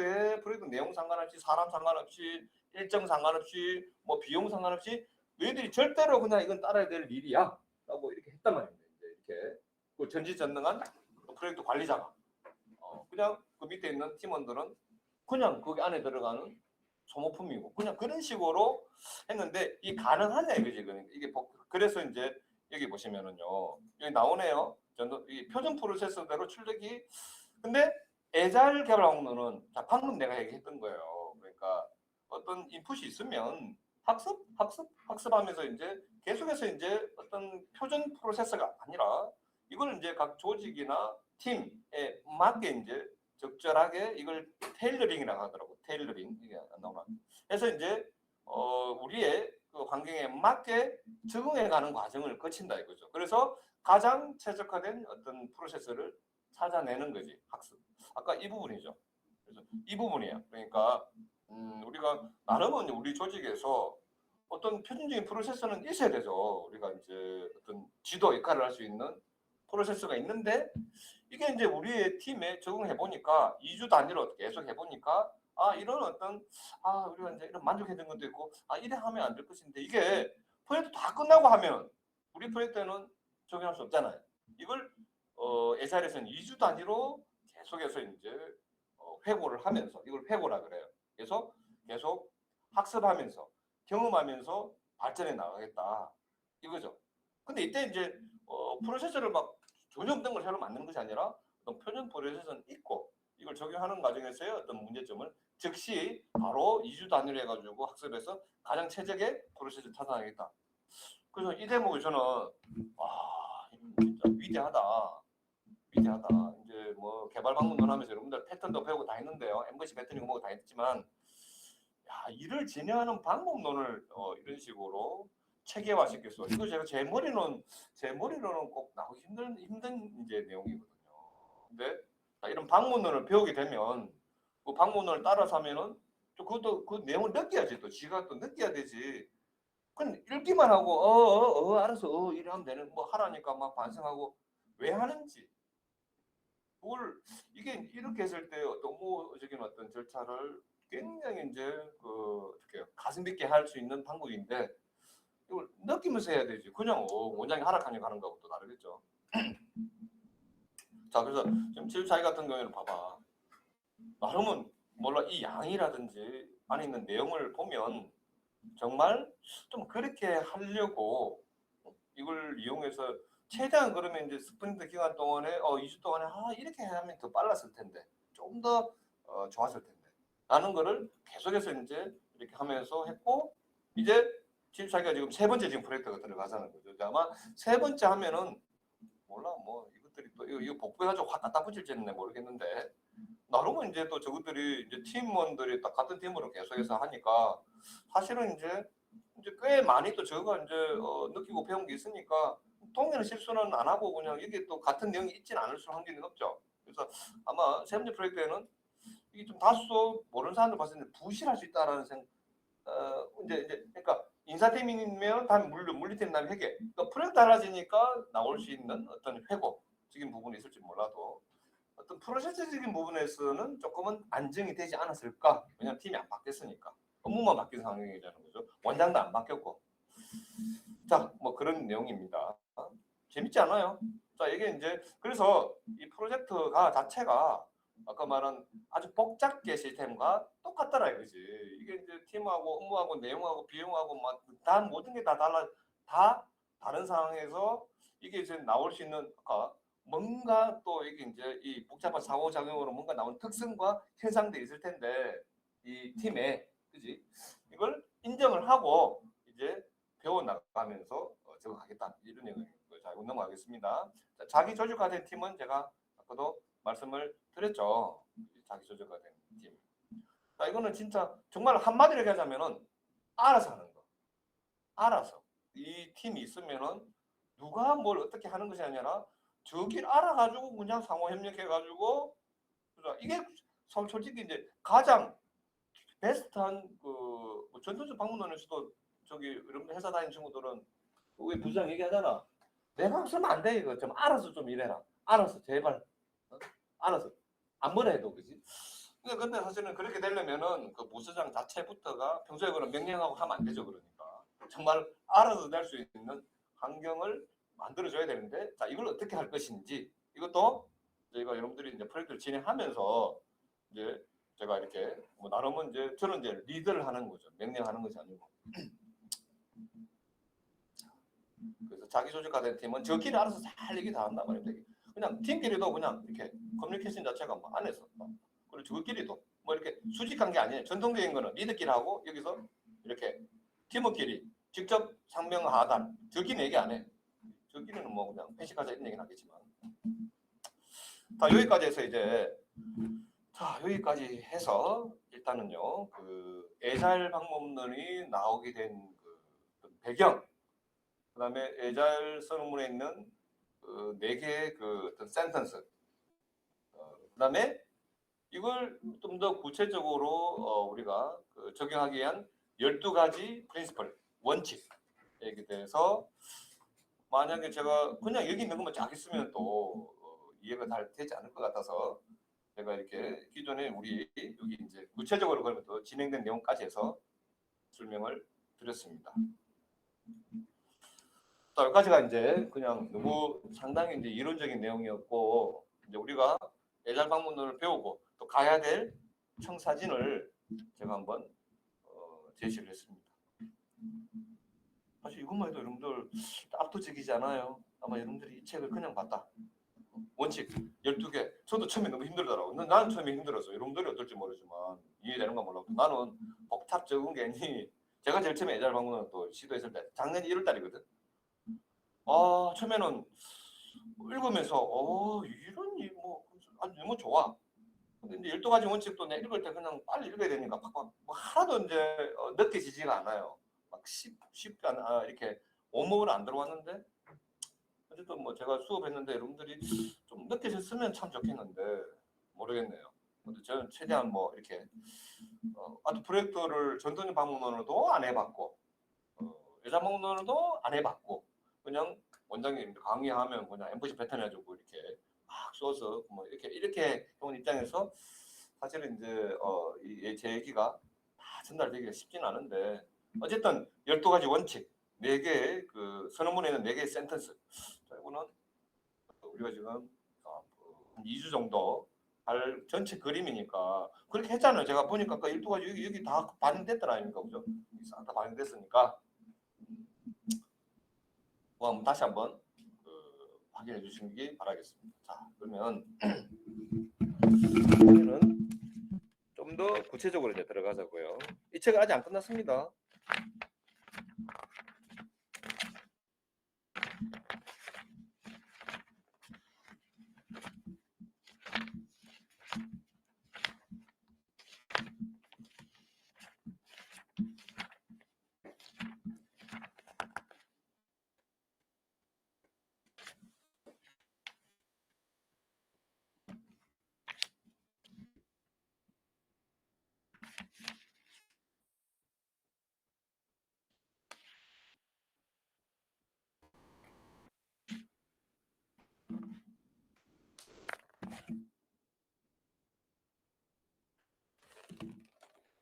내용 상관없이 사람 상관없이 일정 상관없이 비용 상관없이 너희들이 절대로 그냥 이건 따라야 될 일이야 라고 이렇게 했단 말입니다. 이렇게 그 전지전능한 프로젝트 관리자가 그냥 그 밑에 있는 팀원들은 그냥 거기 안에 들어가는 소모품이고 그냥 그런 식으로 했는데 이 가능하냐 이거지. 이게 그래서 이제 여기 보시면은요 여기 나오네요. 이 표준 프로세서대로 출력이 근데 애잘 개발 항목은 방금 내가 얘기했던 거예요. 그러니까 어떤 인풋이 있으면 학습하면서 이제 계속해서 이제 어떤 표준 프로세서가 아니라 이걸 이제 각 조직이나 팀에 맞게 이제 적절하게 이걸 테일러링이라고 하더라고. 테일러링 이게 안 나오나. 그래서 이제 우리의 그 환경에 맞게 적응해가는 과정을 거친다 이거죠. 그래서 가장 최적화된 어떤 프로세스를 찾아내는 거지 학습. 아까 이 부분이죠. 그래서 이 부분이야. 그러니까 우리가 나름은 우리 조직에서 어떤 표준적인 프로세스는 있어야 되죠. 우리가 이제 어떤 지도 역할을 할 수 있는 프로세스가 있는데 이게 이제 우리의 팀에 적응해 보니까 2주 단위로 계속 해 보니까 이런 어떤 우리가 이제 이런 만족했던 것도 있고 이래 하면 안 될 것인데 이게 프로젝트 다 끝나고 하면 우리 프로젝트는 적용할 수 없잖아요. 이걸 SR에서는 2주 단위로 계속해서 이제 회고를 하면서 이걸 회고라 그래요. 그래서 계속 학습하면서 경험하면서 발전해 나가겠다 이거죠. 근데 이때 이제 프로세스를 막 전혀 없는 걸 새로 만드는 것이 아니라 어떤 표준 프로세스는 있고 이걸 적용하는 과정에서의 어떤 문제점을 즉시 바로 2주 단위로 해가지고 학습해서 가장 최적의 프로세스를 찾아내겠다. 그래서 이 대목을 저는 진짜 위대하다. 이제 개발 방문론 하면서 여러분들 패턴도 배우고 다 했는데요. MVC 패턴이고 뭐고 다 했지만 일을 진행하는 방법론을 이런 식으로 체계화시켰어. 이거 제 머리로는 꼭 나오기 힘든 이제 내용이거든요. 근데 이런 방문론을 배우게 되면 그 방문론을 따라서 하면은 또 그것도 그 내용을 느껴야지 또 지가 또 느껴야 되지. 그냥 읽기만 하고 알아서 이래 하면 되는 하라니까 막 반성하고 왜 하는지 그걸 이게 이렇게 했을 때 업무적인 어떤 절차를 굉장히 이제 어떻게 가슴 깊게 할 수 있는 방법인데 이걸 느끼면서 해야 되지. 그냥 원장이 하락하니까 하는 거하고 또 다르겠죠. 자, 그래서 지금 질4위 같은 경우에는 봐봐. 나름은 몰라 이 양이라든지 안에 있는 내용을 보면 정말 좀 그렇게 하려고 이걸 이용해서 최대한 그러면 이제 스프린트 기간 동안에 2주 동안에 이렇게 하면 더 빨랐을 텐데 좀 더 좋았을 텐데 라는 거를 계속해서 이제 이렇게 하면서 했고 이제 지금 자기가 지금 세 번째 지금 프로젝트가 들어가자는 거죠. 아마 세 번째 하면은 몰라 뭐 이것들이 또 이거 복구해가지고 확 갖다 붙일지는 모르겠는데 나름은 이제 또 저것들이 이제 팀원들이 딱 같은 팀으로 계속해서 하니까 사실은 이제 꽤 많이 또 저가 이제 느끼고 배운 게 있으니까 동일한 실수는 안 하고 그냥 이게 또 같은 내용이 있지는 않을 수 확률이 높죠. 그래서 아마 세 번째 프로젝트에는 이게 좀 다소 모르는 사람들 봤을 때 부실할 수 있다라는 생각. 이제 그러니까 인사팀이면 다음 물리팀 다음 회계. 그러니까 프로젝트 달라지니까 나올 수 있는 어떤 회고적인 부분이 있을지 몰라도 어떤 프로세스적인 부분에서는 조금은 안정이 되지 않았을까? 왜냐하면 팀이 안 바뀌었으니까 업무만 바뀐 상황이라는 거죠. 원장도 안 바뀌었고. 자, 뭐 그런 내용입니다. 재밌지 않아요? 자, 이게 이제 그래서 이 프로젝트가 자체가 아까 말한 아주 복잡계 시스템과 똑같더라 이거지. 이게 이제 팀하고 업무하고 내용하고 비용하고 다 모든 게 다 달라 다 다른 상황에서 이게 이제 나올 수 있는 뭔가 또 이게 이제 이 복잡한 상호작용으로 뭔가 나온 특성과 현상들이 있을 텐데 이 팀에 그지 이걸 인정을 하고 이제 배워나가면서 적응하겠다 이런 얘기를 잘 넘어가겠습니다. 자기 조직화된 팀은 제가 아까도 말씀을 드렸죠. 자기 조직화된 팀. 자, 이거는 진짜 정말 한마디로 얘기하자면은 알아서 하는 거. 알아서 이 팀이 있으면은 누가 뭘 어떻게 하는 것이 아니라 저길 알아가지고 그냥 상호 협력해가지고 이게 솔직히 이제 가장 베스트한 그 전통적 방문원에서도 저기 이런 회사 다니는 친구들은 우리 부장 얘기하잖아. 내가 쓰면 안 돼 이거 좀 알아서 좀 일해라. 알아서 제발 알아서 안 뭐라 해도 그지. 근데 사실은 그렇게 되려면은 그 부서장 자체부터가 평소에 그런 명령하고 하면 안 되죠. 그러니까 정말 알아서 낼 수 있는 환경을 만들어줘야 되는데 자 이걸 어떻게 할 것인지 이것도 저희가 여러분들이 이제 프로젝트를 진행하면서 이제 제가 이렇게 뭐 나름은 이제 저는 이제 리드를 하는 거죠. 명령하는 것이 아니고. 그래서 자기 조직화된 팀은 저끼리 알아서 잘 얘기 다 한단 말입니다. 그냥 팀끼리도 그냥 이렇게 커뮤니케이션 자체가 뭐 안에서 그리고 저끼리도 뭐 이렇게 수직한 게 아니에요. 전통적인 거는 리더끼리 하고 여기서 이렇게 팀원끼리 직접 상명 하단 저끼리 얘기 안 해. 저끼리는 뭐 그냥 회식하자 이런 얘기는 하겠지만 자 여기까지 해서 이제 자 여기까지 해서 일단은요 그 애잘 방법론이 나오게 된 그 배경 그다음에 애잘 선언문에 있는 그 4개의 그 어떤 센텐스 그다음에 이걸 좀 더 구체적으로 우리가 그 적용하기 위한 12가지 프린시플 원칙에 대해서 만약에 제가 그냥 여기 있는 것만 쫙 있으면 또 이해가 잘 되지 않을 것 같아서 제가 이렇게 기존에 우리 여기 이제 구체적으로 그러면 또 진행된 내용까지 해서 설명을 드렸습니다. 또 여기까지가 이제 그냥 너무 상당히 이제 이론적인 내용이었고 이제 우리가 애잘 방문론을 배우고 또 가야 될 청사진을 제가 한번 제시를 했습니다. 사실 이것만 해도 여러분들 압도적이지 않아요? 아마 여러분들이 이 책을 그냥 봤다. 원칙 12개. 저도 처음에 너무 힘들더라고요. 나는 처음에 힘들었어요. 여러분들이 어떨지 모르지만 이해되는가 몰라도 나는 복잡 적은 게 아니 제가 제일 처음에 애잘 방문을 또 시도했을 때 작년 1월 달이거든. 처음에는 읽으면서 이런 뭐 아주 너무 좋아. 근데 이제 12가지 원칙도 내가 읽을 때 그냥 빨리 읽어야 되니까 뭐 하나도 이제 느껴지지가 않아요. 막 쉽게 이렇게 원목은 안 들어왔는데 어쨌든 뭐 제가 수업했는데 여러분들이 좀 느껴졌으면 참 좋겠는데 모르겠네요. 근데 저는 최대한 뭐 이렇게 아주 프로젝트를 전통적 방법론으로도 안 해봤고 여자 방법론으로도 안 해봤고 그냥 원장님 강의하면 그냥 엠버시 패턴 해가지고 이렇게 막 써서 뭐 이렇게 해온 입장에서 사실은 이제 제 얘기가 다 전달되기가 쉽지는 않은데 어쨌든 12가지 원칙 4개의 그 선언문에 있는 4개의 센텐스 자, 이거는 우리가 지금 한 2주 정도 할 전체 그림이니까 그렇게 했잖아요. 제가 보니까 그 12가지 여기 다 반영됐더라 아닙니까 그죠? 다 반영됐으니까 뭐 다시 한번 확인해 주시기 바라겠습니다. 자, 그러면 우리는 좀 더 구체적으로 이제 들어가자고요. 이 책 아직 안 끝났습니다.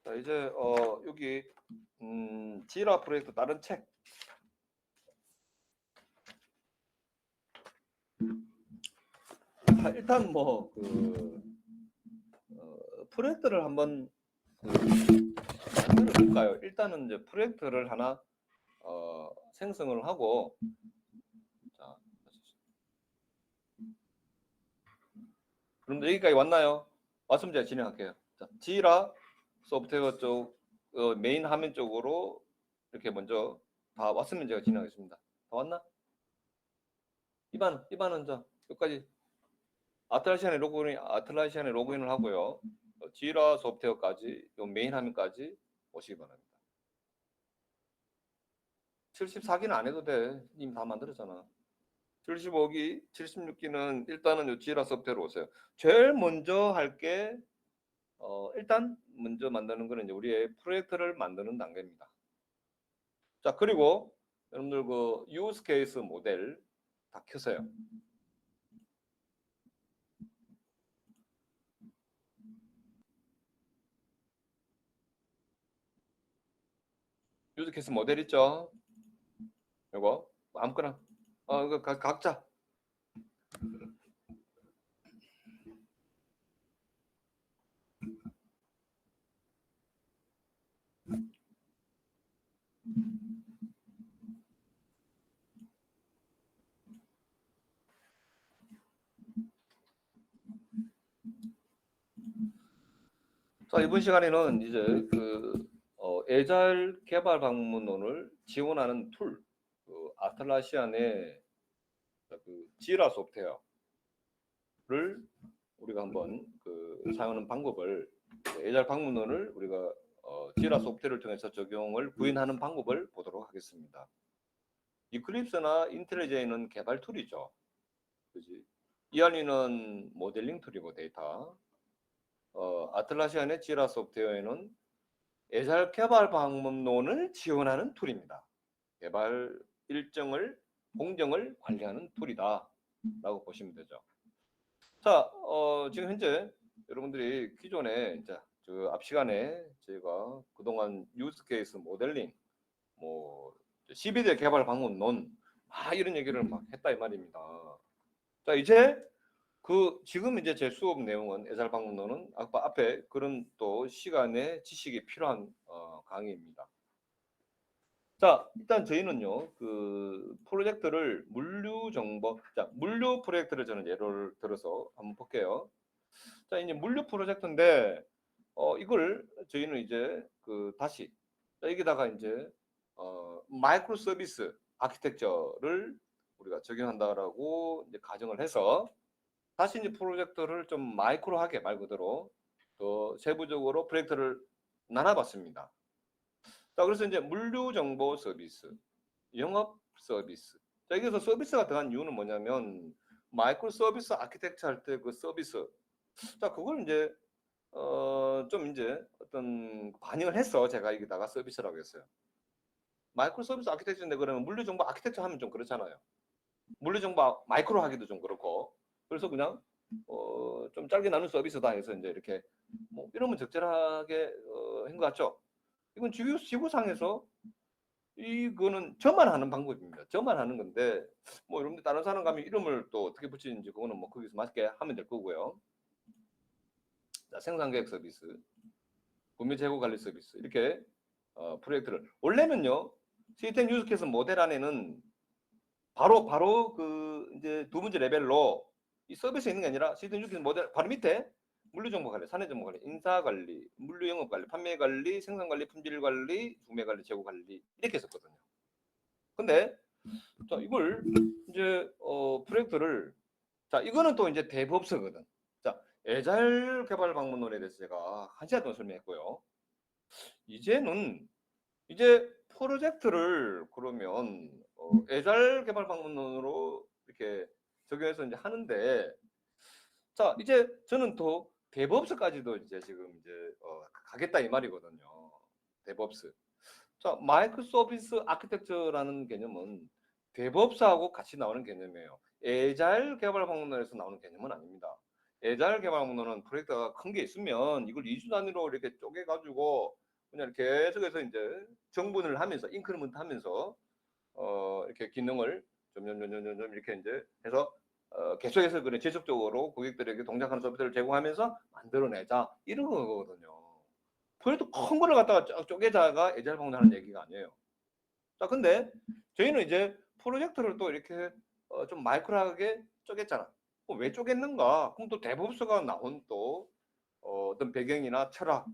자, 이제 여기 지라 프로젝트 다른 책. 일단 뭐 프로젝트를 한번 만들어 볼까요? 일단은 이제 프로젝트를 하나 생성을 하고, 자, 그럼 여기까지 왔나요? 왔으면 제가 진행할게요. 자, 지라 소프트웨어 쪽 메인 화면 쪽으로 이렇게 먼저 다 왔으면 제가 진행하겠습니다. 다 왔나? 이반은 자 여기까지 아틀라시안에 로그인을 하고요. 지라 소프트웨어까지 요 메인 화면까지 오시기 바랍니다. 74기는 안 해도 돼. 이미 다 만들었잖아. 75기, 76기는 일단은 요 지라 소프트웨어로 오세요. 제일 먼저 할 게 일단 먼저 만드는 거는 이제 우리의 프로젝트를 만드는 단계입니다. 자, 그리고 여러분들 그 유스 케이스 모델 다 켜세요. 유스 케이스 모델 있죠? 이거 아무거나 이거 각자 자, 이번 시간에는 이제 그 애잘 개발 방문론을 지원하는 툴, 아틀라시안의 그 지라 소프트웨어를 우리가 한번 사용하는 방법을 애잘 방문론을 우리가 지라 소프트웨어를 통해서 적용을 구현하는 방법을 보도록 하겠습니다. 이클립스나 인텔리제이는 개발 툴이죠. 그지? 이알리는 모델링 툴이고 데이터. 아틀라시안의 지라 소프트웨어에는 애잘 개발 방법론을 지원하는 툴입니다. 개발 일정을 공정을 관리하는 툴이다라고 보시면 되죠. 자, 지금 현재 여러분들이 기존에 이제 앞 시간에 저희가 그동안 유스 케이스 모델링, 뭐 CBD 개발 방법론 이런 얘기를 막 했다 이 말입니다. 자, 이제 지금 이제 제 수업 내용은 애잘 방문론은 앞에 그런 또 시간의 지식이 필요한 강의입니다. 자, 일단 저희는요, 프로젝트를 물류 프로젝트를 저는 예를 들어서 한번 볼게요. 자, 이제 물류 프로젝트인데, 이걸 저희는 이제 다시, 여기다가 이제, 마이크로 서비스 아키텍처를 우리가 적용한다라고 이제 가정을 해서, 다시 이제 프로젝트를 좀 마이크로하게 말 그대로 더 세부적으로 프로젝트를 나눠봤습니다. 자, 그래서 이제 물류 정보 서비스, 영업 서비스. 자, 여기서 서비스가 들어간 이유는 뭐냐면 마이크로 서비스 아키텍처 할 때 그 서비스. 자, 그걸 이제 좀 이제 어떤 반영을 해서 제가 여기다가 서비스라고 했어요. 마이크로 서비스 아키텍처인데 그러면 물류 정보 아키텍처 하면 좀 그렇잖아요. 물류 정보 마이크로 하기도 좀 그렇고. 그래서 그냥 좀 짧게 나눈 서비스다 해서 이제 이렇게 뭐 이러면 적절하게 한 것 같죠? 이건 지구상에서 이거는 저만 하는 방법입니다. 저만 하는 건데 뭐 여러분들 다른 사람 가면 이름을 또 어떻게 붙이는지 그거는 뭐 거기서 맞게 하면 될 거고요. 자, 생산계획 서비스, 구매 재고 관리 서비스 이렇게 프로젝트를 원래는요 시스템 유즈케이스 모델 안에는 바로 그 이제 두 번째 레벨로 이 서비스에 있는 게 아니라 시스템 유기스 모델 바로 밑에 물류정보관리, 산해정보관리, 인사관리, 물류영업관리, 판매관리, 생산관리, 품질관리, 구매관리, 재고관리 이렇게 했었거든요. 근데 자 이걸 이제 프로젝트를 자 이거는 또 이제 DevOps거든. 자 애자일 개발 방문론에 대해서 제가 한 시간 동안 설명했고요. 이제는 이제 프로젝트를 그러면 애자일 개발 방문론으로 이렇게 적용해서 이제 하는데 자 이제 저는 또 DevOps까지도 이제 지금 이제 가겠다 이 말이거든요. DevOps. 자 마이크로 서비스 아키텍처라는 개념은 DevOps하고 같이 나오는 개념이에요. 애자일 개발 방문론에서 나오는 개념은 아닙니다. 애자일 개발 방문론은 프로젝트가 큰 게 있으면 이걸 2주 단위로 이렇게 쪼개가지고 그냥 계속해서 이제 정분을 하면서 인크리먼트 하면서 이렇게 기능을 점점 이렇게 이제 해서 계속해서 그래 지속적으로 고객들에게 동작하는 서비스를 제공하면서 만들어내자 이런 거거든요. 그래도 큰 거를 갖다가 쪼개자가 애자일 방문하는 얘기가 아니에요. 자, 근데 저희는 이제 프로젝트를 또 이렇게 좀 마이크로하게 쪼갰잖아. 왜 쪼갰는가? 그럼 또 데브옵스가 나온 또 어떤 배경이나 철학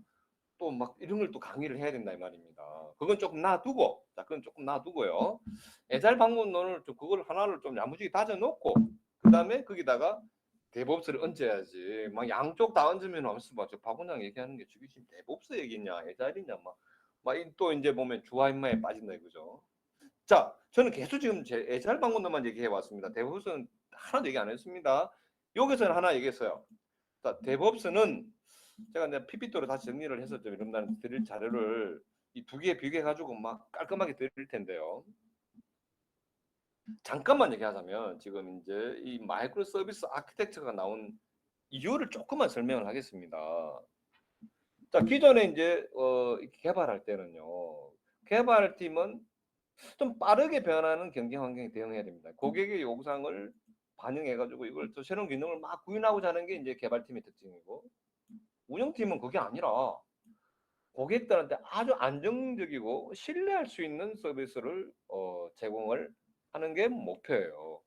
또 막 이런 걸 또 강의를 해야 된다 이 말입니다. 그건 조금 놔두고, 자, 그건 조금 놔두고요. 애잘 방문론을 좀 그걸 하나를 좀 야무지게 다져놓고 그 다음에 거기다가 데브옵스를 얹어야지. 막 양쪽 다 얹으면 없어 봐. 저 박원장 얘기하는 게 저게 지금 데브옵스 얘기냐, 애잘이냐, 막 또 이제 보면 주화인마에 빠진다 이거죠. 자, 저는 계속 지금 제 애잘 방문론만 얘기해 왔습니다. 데브옵스는 하나도 얘기 안 했습니다. 여기서는 하나 얘기했어요. 자, 데브옵스는 제가 이제 PPT로 다시 정리를 해서 좀 여러분들한테 드릴 자료를 이 두 개 비교해 가지고 막 깔끔하게 드릴 텐데요. 잠깐만 얘기하자면 지금 이제 이 마이크로 서비스 아키텍처가 나온 이유를 조금만 설명을 하겠습니다. 자, 기존에 이제 개발할 때는요. 개발팀은 좀 빠르게 변하는 경쟁 환경에 대응해야 됩니다. 고객의 요구사항을 반영해 가지고 이걸 또 새로운 기능을 막 구현하고자 하는 게 이제 개발팀의 특징이고 운영팀은 그게 아니라 고객들한테 아주 안정적이고 신뢰할 수 있는 서비스를 제공을 하는 게 목표예요.